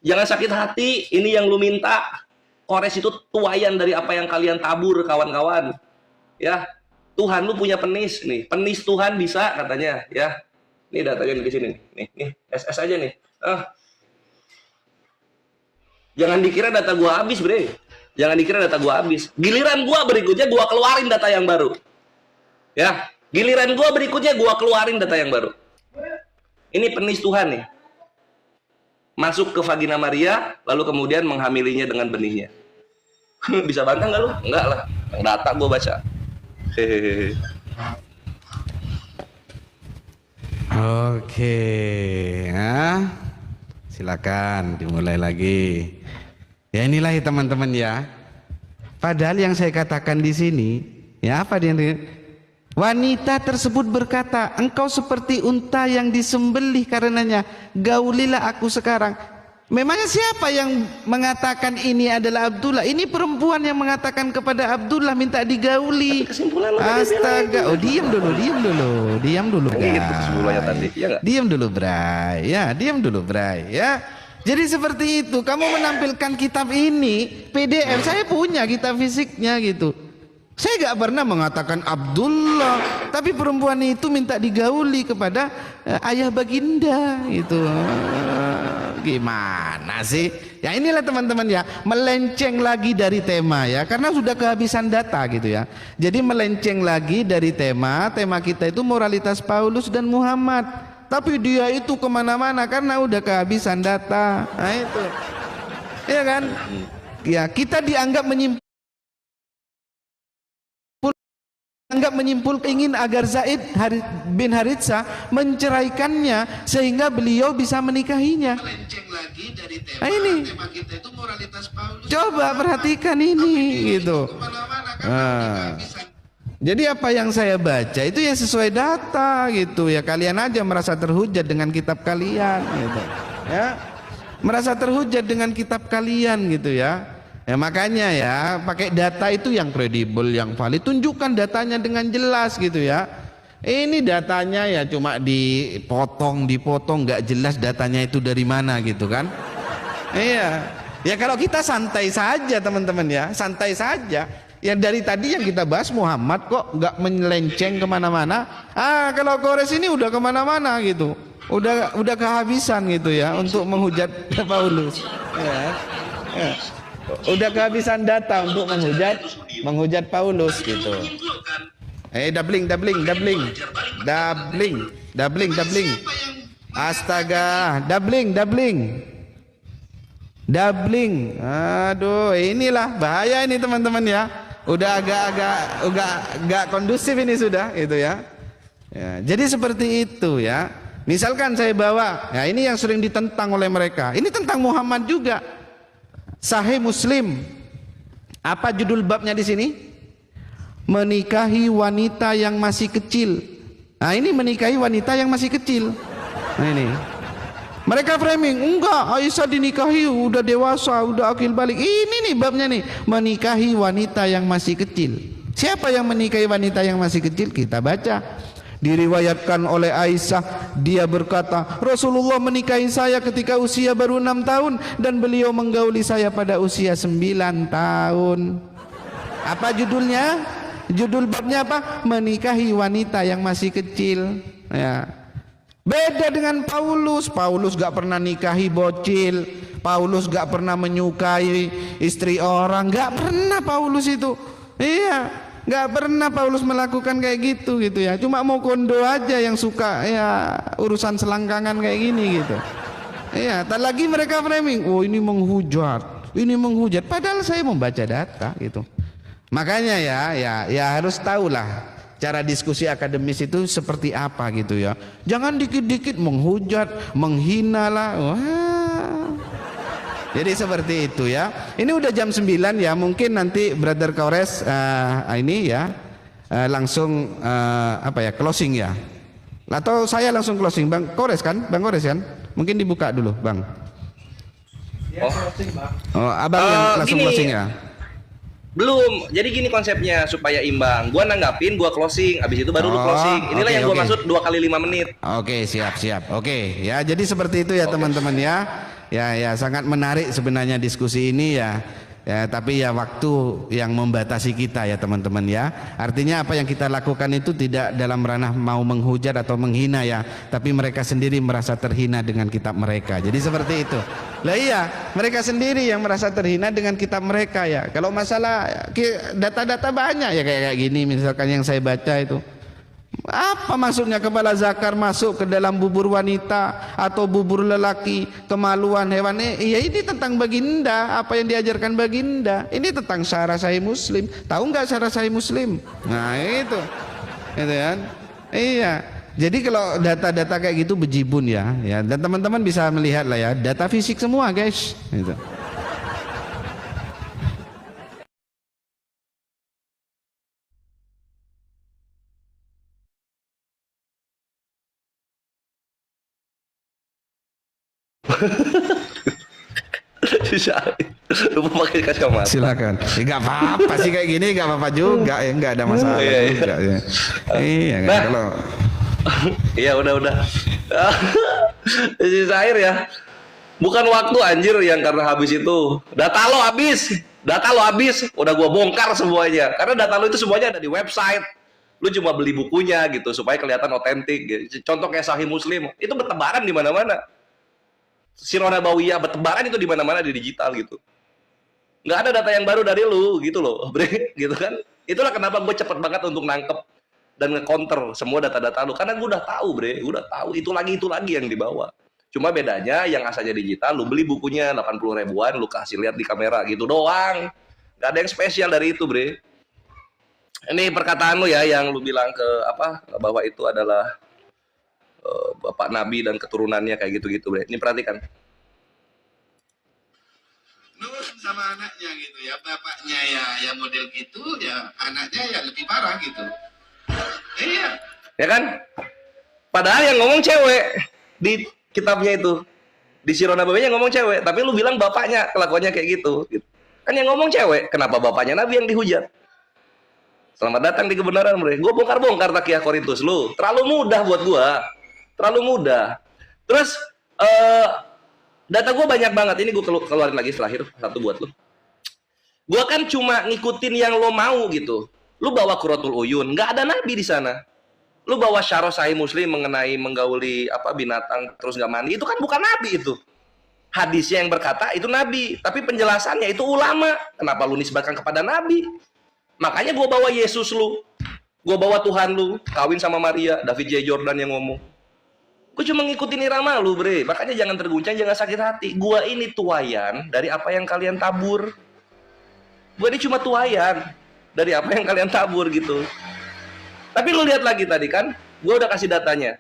Jangan sakit hati, ini yang lu minta. Kores itu tuayan dari apa yang kalian tabur, kawan-kawan. Ya, Tuhan lu punya penis nih. Penis Tuhan bisa katanya, ya. Ini datanya di sini nih, SS aja nih. Jangan dikira data gua habis, Bre. Jangan dikira data gua habis. Giliran gua berikutnya gua keluarin data yang baru. Ya, giliran gua berikutnya gua keluarin data yang baru. Ini penis Tuhan nih. Masuk ke vagina Maria, lalu kemudian menghamilinya dengan benihnya. Bisa bantah nggak lu? Enggak lah. Data gua baca. Hehehe. Oke, nah, silakan dimulai lagi. Ya inilah ya teman-teman ya. Padahal yang saya katakan di sini, ya apa dia? Wanita tersebut berkata, engkau seperti unta yang disembelih karenanya. Gaulilah aku sekarang. Memangnya siapa yang mengatakan ini adalah Abdullah? Ini perempuan yang mengatakan kepada Abdullah minta digauli. Astaga, oh diam dulu, Gitu kesimpulannya tadi, ya nggak? Diam dulu, Bray. Ya, diam dulu, Bray. Ya. Jadi seperti itu. Kamu menampilkan kitab ini PDF. Saya punya kitab fisiknya gitu. Saya gak pernah mengatakan Abdullah, tapi perempuan itu minta digauli kepada ayah baginda gitu. Gimana sih? Ya inilah teman-teman ya, melenceng lagi dari tema ya, karena sudah kehabisan data gitu ya. Jadi melenceng lagi dari tema kita itu moralitas Paulus dan Muhammad. Tapi dia itu kemana-mana karena udah kehabisan data. Nah itu, ya kan? Ya kita dianggap menyimpul ingin agar Zaid bin Haritsah menceraikannya sehingga beliau bisa menikahinya. Nah ini, coba perhatikan ini gitu. Nah, jadi apa yang saya baca itu ya sesuai data gitu ya. Kalian aja merasa terhujat dengan kitab kalian gitu ya, merasa terhujat dengan kitab kalian gitu ya. Ya makanya ya pakai data itu yang kredibel, yang valid. Tunjukkan datanya dengan jelas gitu ya. Ini datanya ya cuma dipotong nggak jelas datanya itu dari mana gitu kan. Iya. Ya kalau kita santai saja teman-teman ya, santai saja. Ya dari tadi yang kita bahas Muhammad kok nggak melenceng kemana-mana. Kalau Kores ini udah kemana-mana gitu. Udah kehabisan gitu ya untuk menghujat Paulus. Ya. Udah kehabisan data untuk menghujat Paulus gitu. Doubling. Astaga, doubling. Aduh, inilah bahaya ini teman-teman ya. Udah agak kondusif ini sudah gitu ya. Ya, jadi seperti itu ya. Misalkan saya bawa, ya ini yang sering ditentang oleh mereka. Ini tentang Muhammad juga. Sahih Muslim. Apa judul babnya di sini? Menikahi wanita yang masih kecil. Nah, ini menikahi wanita yang masih kecil. Nah, ini. Mereka framing, enggak, Aisyah dinikahi udah dewasa, udah akil balik. Ini nih babnya nih, menikahi wanita yang masih kecil. Siapa yang menikahi wanita yang masih kecil? Kita baca. Diriwayatkan oleh Aisyah, dia berkata, Rasulullah menikahi saya ketika usia baru 6 tahun dan beliau menggauli saya pada usia 9 tahun. Apa judulnya? Judul babnya apa? Menikahi wanita yang masih kecil. Ya. Beda dengan Paulus. Paulus gak pernah nikahi bocil. Paulus gak pernah menyukai istri orang. Gak pernah Paulus itu. Iya, gak pernah Paulus melakukan kayak gitu ya. Cuma mau kondo aja yang suka ya urusan selangkangan kayak gini gitu. Iya, tak lagi mereka framing, oh ini menghujat, ini menghujat. Padahal saya membaca data gitu. Makanya ya harus tahulah cara diskusi akademis itu seperti apa gitu ya. Jangan dikit-dikit menghujat, menghina lah. Wah. Jadi seperti itu ya. Ini udah jam 9 ya. Mungkin nanti Brother Kores ini ya langsung closing ya. Atau saya langsung closing, Bang Kores kan? Bang Kores kan? Mungkin dibuka dulu, Bang. Oh, closing, Bang. Oh, Abang yang langsung gini. closing ya. Belum, jadi gini konsepnya supaya imbang. Gua nanggapin, gua closing, abis itu baru lu closing. Inilah yang gua maksud 2 kali 5 menit. Oke, siap. Oke, ya jadi seperti itu ya teman-teman ya. Ya sangat menarik sebenarnya diskusi ini ya. Ya, tapi ya waktu yang membatasi kita ya teman-teman ya. Artinya apa yang kita lakukan itu tidak dalam ranah mau menghujat atau menghina ya, tapi mereka sendiri merasa terhina dengan kitab mereka. Jadi seperti itu. Lah iya, mereka sendiri yang merasa terhina dengan kitab mereka ya. Kalau masalah data-data banyak ya kayak gini misalkan yang saya baca itu. Apa maksudnya kepala zakar masuk ke dalam bubur wanita atau bubur lelaki, kemaluan hewan? Iya, ini tentang baginda, apa yang diajarkan baginda. Ini tentang syarah Sahih Muslim. Tahu nggak syarah Sahih Muslim? Nah itu kan? Iya. Jadi kalau data-data kayak gitu bejibun ya. Dan teman-teman bisa melihat lah ya, data fisik semua guys. Gitu. Lu pakai kacamata. Silakan. Nggak apa-apa sih kayak gini, nggak apa-apa juga ya, nggak ada masalah juga ya. Iya kan kalau. Iya udah. Sisa air ya. Bukan waktu anjir yang karena habis itu. Data lo habis. Udah gua bongkar semuanya. Karena data lo itu semuanya ada di website. Lu cuma beli bukunya gitu supaya kelihatan otentik. Gitu. Contoh kayak Sahih Muslim itu bertebaran di mana-mana. Sirah Nabawiyah bertebaran itu di mana-mana di digital gitu. Nggak ada data yang baru dari lu gitu loh, bre, gitu kan? Itulah kenapa gue cepet banget untuk nangkep dan nge-counter semua data-data lu, karena gue udah tahu, bre, gue udah tahu itu lagi yang dibawa. Cuma bedanya yang asalnya digital, lu beli bukunya 80 ribuan, lu kasih lihat di kamera gitu doang. Nggak ada yang spesial dari itu, bre. Ini perkataan lu ya yang lu bilang ke bahwa itu adalah bapak nabi dan keturunannya kayak gitu-gitu, bre. Ini perhatikan. Nur sama anaknya gitu ya, bapaknya ya model gitu, ya anaknya ya lebih parah gitu. Iya. Ya kan? Padahal yang ngomong cewek di kitabnya itu, di Sirah Nabawiyah ngomong cewek, tapi lu bilang bapaknya kelakuannya kayak gitu. Kan yang ngomong cewek, kenapa bapaknya nabi yang dihujat? Selamat datang di kebenaran, bre. Gue bongkar-bongkar Takiyah Korintus lu. Terlalu mudah buat gua. Terlalu mudah. Terus data gue banyak banget. Ini gue keluarin lagi setelah satu buat lo. Gue kan cuma ngikutin yang lo mau gitu. Lo bawa Qurratul Uyun, nggak ada nabi di sana. Lo bawa Syarah Sahih Muslim mengenai menggauli binatang terus nggak mandi, itu kan bukan nabi itu. Hadisnya yang berkata itu nabi, tapi penjelasannya itu ulama. Kenapa lu nisbahkan kepada nabi? Makanya gue bawa Yesus lu, gue bawa Tuhan lu, kawin sama Maria, David J. Jordan yang ngomong. Gue cuma ngikutin irama lu, bre. Makanya jangan terguncang, jangan sakit hati. Gua ini tuayan dari apa yang kalian tabur. Gua ini cuma tuayan dari apa yang kalian tabur gitu. Tapi lu lihat lagi tadi kan, gua udah kasih datanya.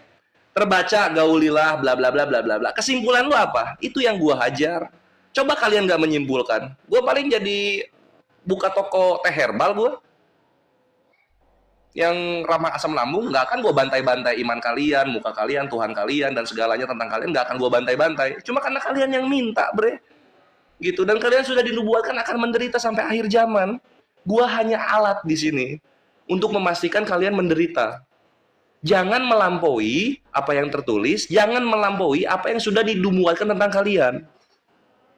Terbaca gaulilah bla bla bla bla bla bla. Kesimpulan lu apa? Itu yang gua hajar. Coba kalian nggak menyimpulkan. Gua paling jadi buka toko teh herbal gua. Yang ramah asam lambung, nggak akan gue bantai-bantai iman kalian, muka kalian, Tuhan kalian, dan segalanya tentang kalian, nggak akan gue bantai-bantai. Cuma karena kalian yang minta, bre. Gitu, dan kalian sudah dinubuatkan akan menderita sampai akhir zaman. Gue hanya alat di sini untuk memastikan kalian menderita. Jangan melampaui apa yang tertulis, jangan melampaui apa yang sudah didumuatkan tentang kalian.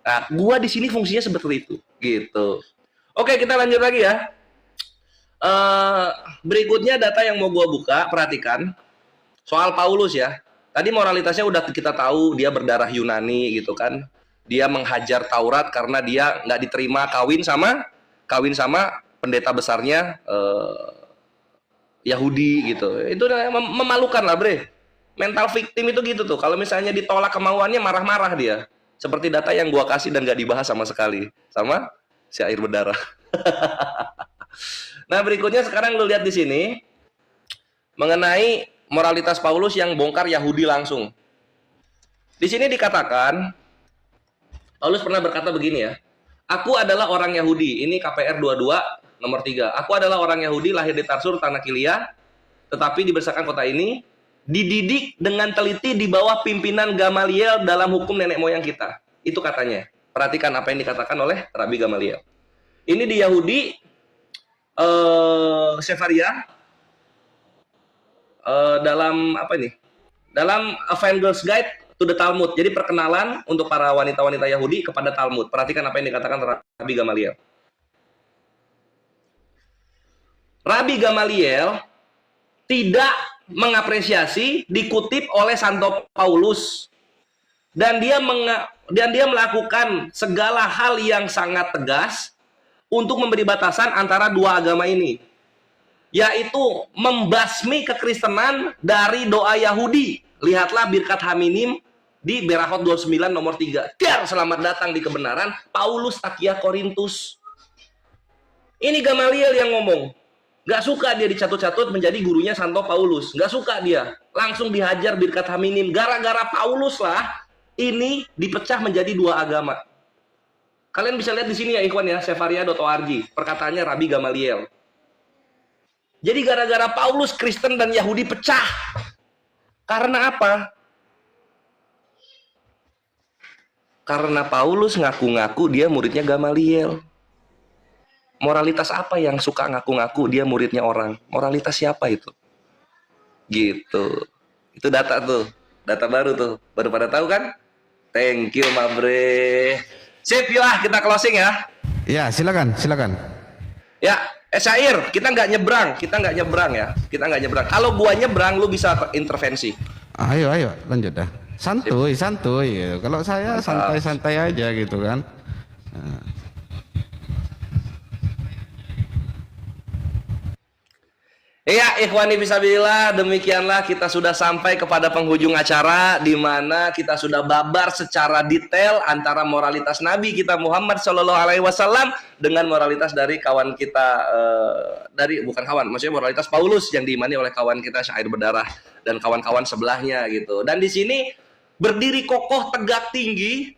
Nah, gua di sini fungsinya seperti itu, gitu. Oke, kita lanjut lagi ya. Berikutnya data yang mau gua buka, perhatikan soal Paulus ya. Tadi moralitasnya udah kita tahu, dia berdarah Yunani gitu kan. Dia menghajar Taurat karena dia nggak diterima kawin sama pendeta besarnya Yahudi gitu. Itu memalukan lah, bre. Mental victim itu gitu tuh. Kalau misalnya ditolak kemauannya, marah-marah dia. Seperti data yang gua kasih dan gak dibahas sama sekali. Sama si air berdarah. Nah, berikutnya sekarang lu lihat di sini mengenai moralitas Paulus yang bongkar Yahudi langsung. Di sini dikatakan Paulus pernah berkata begini ya. Aku adalah orang Yahudi. Ini KPR 22 nomor 3. Aku adalah orang Yahudi lahir di Tarsur tanah Kilia, tetapi dibesarkan kota ini, dididik dengan teliti di bawah pimpinan Gamaliel dalam hukum nenek moyang kita. Itu katanya. Perhatikan apa yang dikatakan oleh Rabi Gamaliel. Ini di Yahudi Sefaria dalam apa ini? Dalam Evangel's Guide to the Talmud. Jadi perkenalan untuk para wanita-wanita Yahudi kepada Talmud. Perhatikan apa yang dikatakan Rabi Gamaliel. Rabi Gamaliel tidak mengapresiasi dikutip oleh Santo Paulus, dan dia melakukan segala hal yang sangat tegas untuk memberi batasan antara dua agama ini, yaitu membasmi kekristenan dari doa Yahudi. Lihatlah Birkat Haminim di Berahot 29 nomor 3. Tiar, selamat datang di kebenaran, Paulus Takia Korintus. Ini Gamaliel yang ngomong. Gak suka dia dicatut-catut menjadi gurunya Santo Paulus. Gak suka dia. Langsung dihajar Birkat Haminim. Gara-gara Paulus lah ini dipecah menjadi dua agama. Kalian bisa lihat di sini ya ikhwan ya, sefaria.org. Perkataannya Rabi Gamaliel. Jadi gara-gara Paulus, Kristen dan Yahudi pecah. Karena apa? Karena Paulus ngaku-ngaku dia muridnya Gamaliel. Moralitas apa yang suka ngaku-ngaku dia muridnya orang? Moralitas siapa itu? Gitu. Itu data tuh. Data baru tuh. Baru pada tahu kan? Thank you, Mabre. Sip, yuk kita closing ya. Ya, silakan. Ya, Syair, kita nggak nyebrang ya. Kita nggak nyebrang. Kalau gua nyebrang, lu bisa intervensi. Ayo, lanjut dah. Santuy. Gitu. Kalau saya santai-santai aja gitu kan. Iya, ikhwani fisabilillah, demikianlah kita sudah sampai kepada penghujung acara di mana kita sudah babar secara detail antara moralitas Nabi kita Muhammad SAW dengan moralitas dari kawan kita maksudnya moralitas Paulus yang diimani oleh kawan kita Syair Berdarah dan kawan-kawan sebelahnya gitu. Dan di sini berdiri kokoh tegak tinggi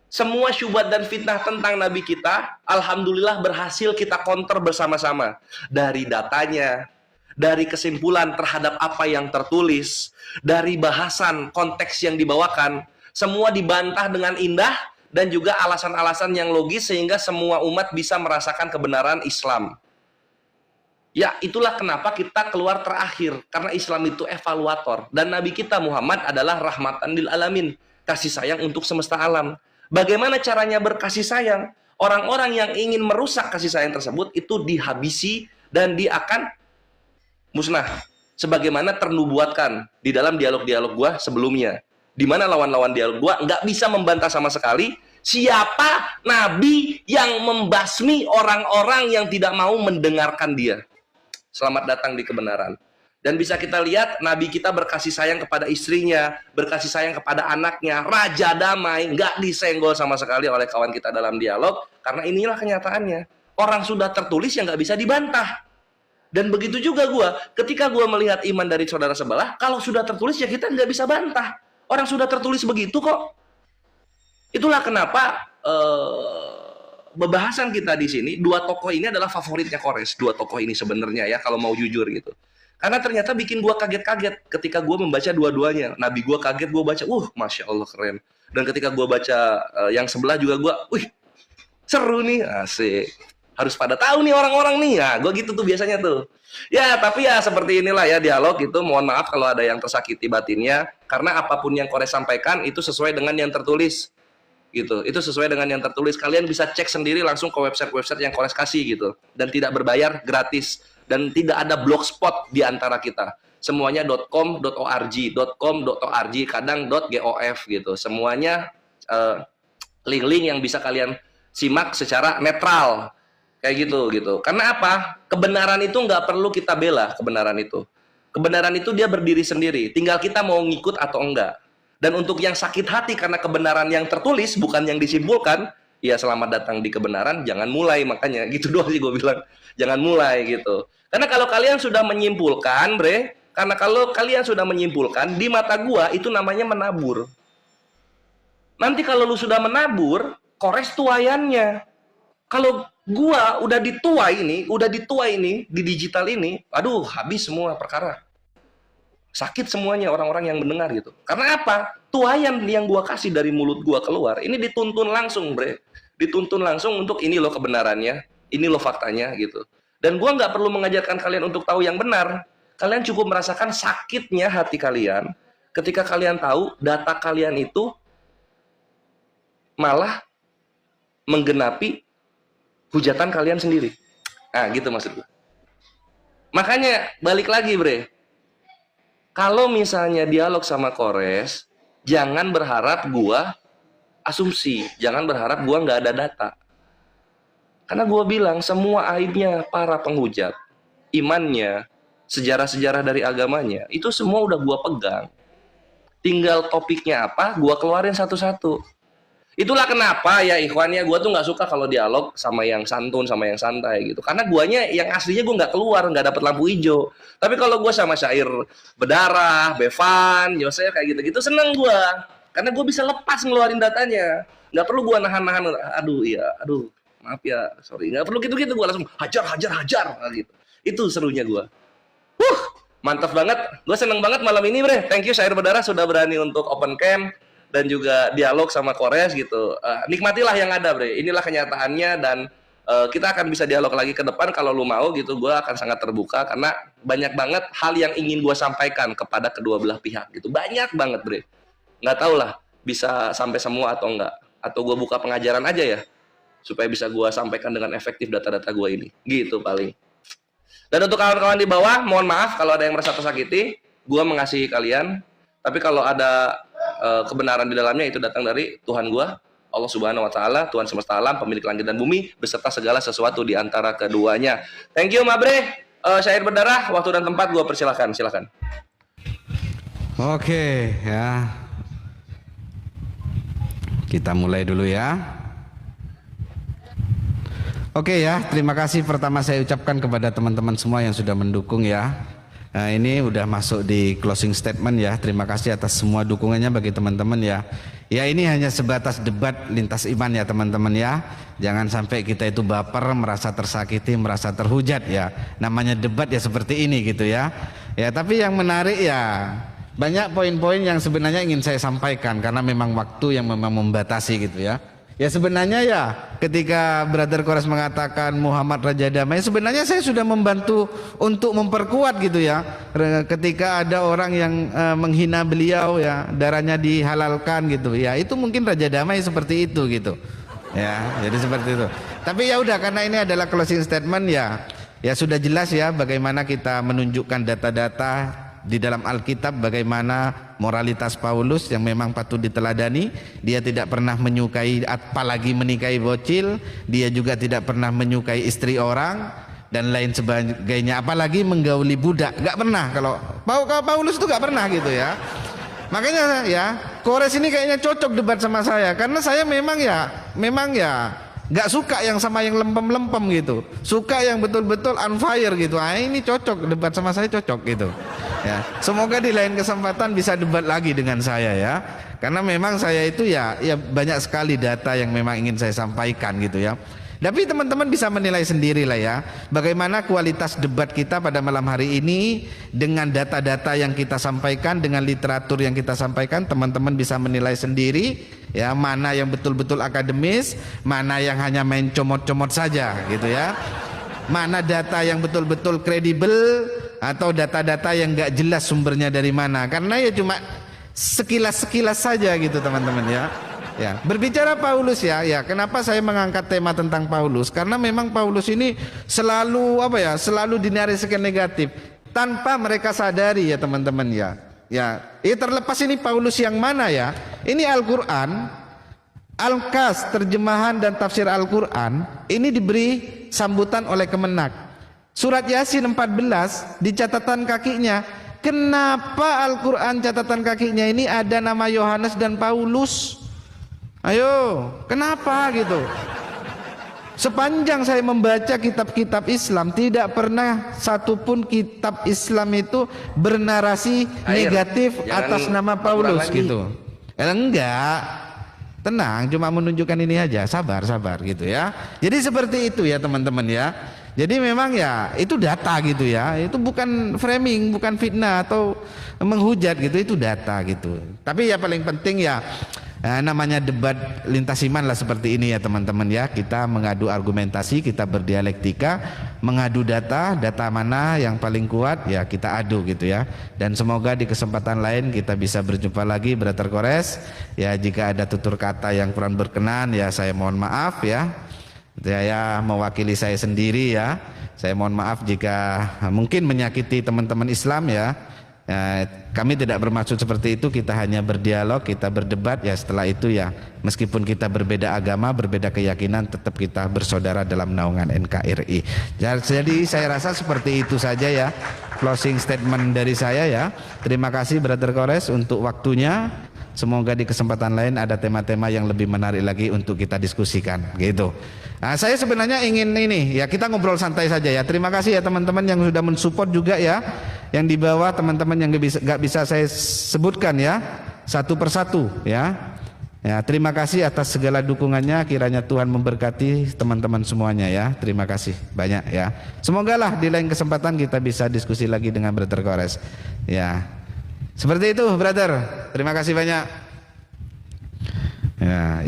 semua syubhat dan fitnah tentang Nabi kita, alhamdulillah berhasil kita counter bersama-sama dari datanya, dari kesimpulan terhadap apa yang tertulis, dari bahasan konteks yang dibawakan, semua dibantah dengan indah dan juga alasan-alasan yang logis sehingga semua umat bisa merasakan kebenaran Islam. Ya, itulah kenapa kita keluar terakhir, karena Islam itu evaluator dan Nabi kita Muhammad adalah rahmatan lil alamin, kasih sayang untuk semesta alam. Bagaimana caranya berkasih sayang? Orang-orang yang ingin merusak kasih sayang tersebut itu dihabisi dan dia akan musnah, sebagaimana ternubuatkan di dalam dialog-dialog gua sebelumnya, di mana lawan-lawan dialog gua nggak bisa membantah sama sekali siapa nabi yang membasmi orang-orang yang tidak mau mendengarkan dia. Selamat datang di kebenaran. Dan bisa kita lihat nabi kita berkasih sayang kepada istrinya, berkasih sayang kepada anaknya, raja damai, nggak disenggol sama sekali oleh kawan kita dalam dialog, karena inilah kenyataannya. Orang sudah tertulis yang nggak bisa dibantah. Dan begitu juga ketika gue melihat iman dari saudara sebelah, kalau sudah tertulis ya kita nggak bisa bantah. Orang sudah tertulis begitu kok. Itulah kenapa pembahasan kita di sini, dua tokoh ini adalah favoritnya Kores. Dua tokoh ini sebenarnya ya, kalau mau jujur gitu. Karena ternyata bikin gue kaget-kaget ketika gue membaca dua-duanya. Nabi gue kaget, gue baca, Masya Allah keren. Dan ketika gue baca yang sebelah juga gue, seru nih, asik. Harus pada tahu nih orang-orang nih. Nah, gue gitu tuh biasanya tuh. Ya, tapi ya seperti inilah ya dialog itu. Mohon maaf kalau ada yang tersakiti batinnya. Karena apapun yang Kores sampaikan itu sesuai dengan yang tertulis. Gitu. Itu sesuai dengan yang tertulis. Kalian bisa cek sendiri langsung ke website-website yang Kores kasih gitu. Dan tidak berbayar, gratis. Dan tidak ada blogspot di antara kita. Semuanya .com.org, kadang .gof gitu. Semuanya link-link yang bisa kalian simak secara netral. Kayak gitu. Karena apa? Kebenaran itu nggak perlu kita bela, kebenaran itu. Kebenaran itu dia berdiri sendiri. Tinggal kita mau ngikut atau enggak. Dan untuk yang sakit hati karena kebenaran yang tertulis, bukan yang disimpulkan, ya selamat datang di kebenaran, jangan mulai. Makanya gitu doang sih gue bilang. Jangan mulai gitu. Karena kalau kalian sudah menyimpulkan, di mata gua itu namanya menabur. Nanti kalau lu sudah menabur, Kores tuayannya. Kalau gua udah ditua ini di digital ini, aduh habis semua perkara. Sakit semuanya orang-orang yang mendengar gitu. Karena apa? Tuayan yang gua kasih dari mulut gua keluar, ini dituntun langsung, bre. Dituntun langsung untuk ini loh kebenarannya, ini loh faktanya gitu. Dan gua nggak perlu mengajarkan kalian untuk tahu yang benar. Kalian cukup merasakan sakitnya hati kalian ketika kalian tahu data kalian itu malah menggenapi hujatan kalian sendiri. Nah, gitu maksud gue. Makanya balik lagi, bre. Kalau misalnya dialog sama Kores, jangan berharap gua asumsi, jangan berharap gua nggak ada data. Karena gua bilang semua aibnya para penghujat, imannya, sejarah-sejarah dari agamanya, itu semua udah gua pegang. Tinggal topiknya apa, gua keluarin satu-satu. Itulah kenapa ya ikhwannya gue tuh nggak suka kalau dialog sama yang santun sama yang santai gitu, karena guanya yang aslinya gue nggak keluar, nggak dapet lampu hijau. Tapi kalau gue sama Syair Bedarah, Bevan, Yosef kayak gitu-gitu seneng gue, karena gue bisa lepas ngeluarin datanya, nggak perlu gue nahan-nahan. Aduh maaf ya, sorry, nggak perlu gitu-gitu, gue langsung hajar gitu. Itu serunya gue. Mantap banget, gue seneng banget malam ini, bre. Thank you Syair Bedarah sudah berani untuk open cam dan juga dialog sama Kores gitu. Nikmatilah yang ada, bre. Inilah kenyataannya, dan kita akan bisa dialog lagi ke depan kalau lu mau gitu. Gue akan sangat terbuka karena banyak banget hal yang ingin gue sampaikan kepada kedua belah pihak gitu. Banyak banget, bre. Nggak tahu lah bisa sampai semua atau enggak. Atau gue buka pengajaran aja ya, supaya bisa gue sampaikan dengan efektif data-data gue ini. Gitu paling. Dan untuk kawan-kawan di bawah, mohon maaf kalau ada yang merasa tersakiti. Gue mengasihi kalian. Tapi kalau ada kebenaran di dalamnya, itu datang dari Tuhan gua, Allah Subhanahu wa taala, Tuhan semesta alam, pemilik langit dan bumi beserta segala sesuatu di antara keduanya. Thank you, Mabre. Syair Bedarah, waktu dan tempat gua persilahkan, silakan. Oke, ya. Kita mulai dulu ya. Oke ya, terima kasih pertama saya ucapkan kepada teman-teman semua yang sudah mendukung ya. Nah, ini udah masuk di closing statement ya. Terima kasih atas semua dukungannya bagi teman-teman ya. Ya, ini hanya sebatas debat lintas iman ya teman-teman ya. Jangan sampai kita itu baper, merasa tersakiti, merasa terhujat ya. Namanya debat ya seperti ini gitu ya. Ya, tapi yang menarik ya, banyak poin-poin yang sebenarnya ingin saya sampaikan karena memang waktu yang memang membatasi gitu ya. Ya sebenarnya ya ketika Brother Kores mengatakan Muhammad Raja Damai, sebenarnya saya sudah membantu untuk memperkuat gitu ya. Ketika ada orang yang menghina beliau ya, darahnya dihalalkan gitu ya, itu mungkin Raja Damai seperti itu gitu ya. Jadi seperti itu. Tapi ya udah, karena ini adalah closing statement ya, ya sudah jelas ya bagaimana kita menunjukkan data-data di dalam Alkitab, bagaimana moralitas Paulus yang memang patut diteladani. Dia tidak pernah menyukai, apalagi menikahi bocil. Dia juga tidak pernah menyukai istri orang dan lain sebagainya, apalagi menggauli budak. Gak pernah. Kalau Paulus itu gak pernah gitu ya. Makanya ya Kores ini kayaknya cocok debat sama saya, karena saya memang ya gak suka yang sama yang lempem-lempem gitu, suka yang betul-betul on fire gitu. Ah, ini cocok, debat sama saya cocok gitu ya. Semoga di lain kesempatan bisa debat lagi dengan saya ya, karena memang saya itu ya banyak sekali data yang memang ingin saya sampaikan gitu ya. Tapi teman-teman bisa menilai sendiri lah ya, bagaimana kualitas debat kita pada malam hari ini dengan data-data yang kita sampaikan, dengan literatur yang kita sampaikan. Teman-teman bisa menilai sendiri ya, mana yang betul-betul akademis, mana yang hanya main comot-comot saja gitu ya, mana data yang betul-betul kredibel atau data-data yang gak jelas sumbernya dari mana, karena ya cuma sekilas-sekilas saja gitu teman-teman ya. Ya, berbicara Paulus ya, kenapa saya mengangkat tema tentang Paulus? Karena memang Paulus ini selalu selalu dinarasikan negatif tanpa mereka sadari ya teman-teman ya. Terlepas ini Paulus yang mana ya? Ini Al-Qur'an, Al-Kas terjemahan dan tafsir Al-Qur'an ini diberi sambutan oleh Kemenak. Surat Yasin 14 di catatan kakinya, kenapa Al-Qur'an catatan kakinya ini ada nama Yohanes dan Paulus? Ayo, kenapa gitu? Sepanjang saya membaca kitab-kitab Islam, tidak pernah satupun kitab Islam itu bernarasi negatif atas nama Paulus gitu. Enggak, tenang, cuma menunjukkan ini aja, sabar gitu ya. Jadi seperti itu ya teman-teman ya. Jadi memang ya itu data gitu ya, itu bukan framing, bukan fitnah atau menghujat gitu, itu data gitu. Tapi ya paling penting ya, namanya debat lintas iman lah seperti ini ya teman-teman ya. Kita mengadu argumentasi, kita berdialektika, mengadu data mana yang paling kuat ya kita adu gitu ya. Dan semoga di kesempatan lain kita bisa berjumpa lagi Brother Kores ya. Jika ada tutur kata yang kurang berkenan ya saya mohon maaf ya. Saya mewakili saya sendiri ya. Saya mohon maaf jika mungkin menyakiti teman-teman Islam ya. Kami tidak bermaksud seperti itu, kita hanya berdialog, kita berdebat ya. Setelah itu ya, meskipun kita berbeda agama, berbeda keyakinan, tetap kita bersaudara dalam naungan NKRI. Jadi saya rasa seperti itu saja ya closing statement dari saya ya. Terima kasih Brother Kores untuk waktunya. Semoga di kesempatan lain ada tema-tema yang lebih menarik lagi untuk kita diskusikan gitu. Nah, saya sebenarnya ingin ini ya, kita ngobrol santai saja ya. Terima kasih ya teman-teman yang sudah mensupport juga ya. Yang di bawah teman-teman yang gak bisa saya sebutkan ya satu persatu ya. Ya, terima kasih atas segala dukungannya. Kiranya Tuhan memberkati teman-teman semuanya ya. Terima kasih banyak ya. Semoga lah di lain kesempatan kita bisa diskusi lagi dengan Brother Kores ya. Seperti itu brother, terima kasih banyak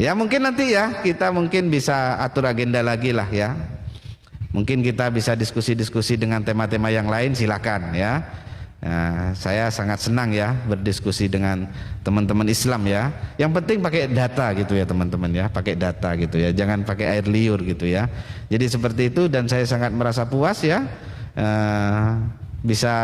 ya mungkin nanti ya kita mungkin bisa atur agenda lagi lah ya. Mungkin kita bisa diskusi-diskusi dengan tema-tema yang lain, silakan ya. Saya sangat senang ya berdiskusi dengan teman-teman Islam ya. Yang penting pakai data gitu ya teman-teman ya, pakai data gitu ya, jangan pakai air liur gitu ya. Jadi seperti itu, dan saya sangat merasa puas ya bisa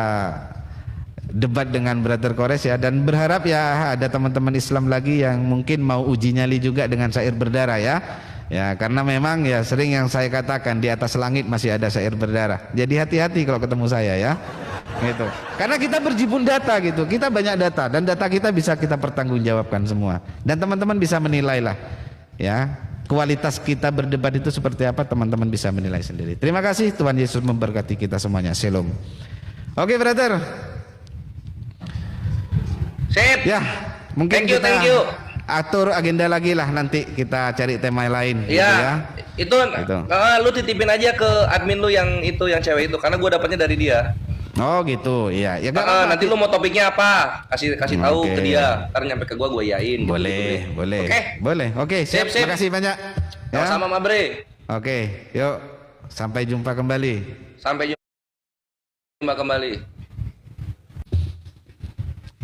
debat dengan Brother Kores ya, dan berharap ya ada teman-teman Islam lagi yang mungkin mau uji nyali juga dengan syair berdarah ya. Ya karena memang ya sering yang saya katakan, di atas langit masih ada syair berdarah. Jadi hati-hati kalau ketemu saya ya. Gitu. Karena kita berjibun data gitu. Kita banyak data, dan data kita bisa kita pertanggungjawabkan semua. Dan teman-teman bisa menilai lah ya. Kualitas kita berdebat itu seperti apa, teman-teman bisa menilai sendiri. Terima kasih, Tuhan Yesus memberkati kita semuanya. Shalom. Oke, brother. Sip. Ya, mungkin thank you. Atur agenda lagi lah, nanti kita cari tema lain gitu ya. ya. Itu gitu. Lu titipin aja ke admin lu yang itu, yang cewek itu, karena gue dapatnya dari dia. Oh gitu, iya. Ya, nanti lu mau topiknya apa? Kasih tahu ke dia. Ntar nyampe ke gue yain. Boleh, gitu. boleh. Oke. Boleh. Oke, siap. Terima kasih banyak. Ya. Sama Mabre. Oke, yuk. Sampai jumpa kembali. Sampai jumpa kembali.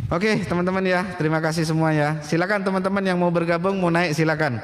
Oke, teman-teman ya. Terima kasih semua ya. Silakan teman-teman yang mau bergabung, mau naik silakan.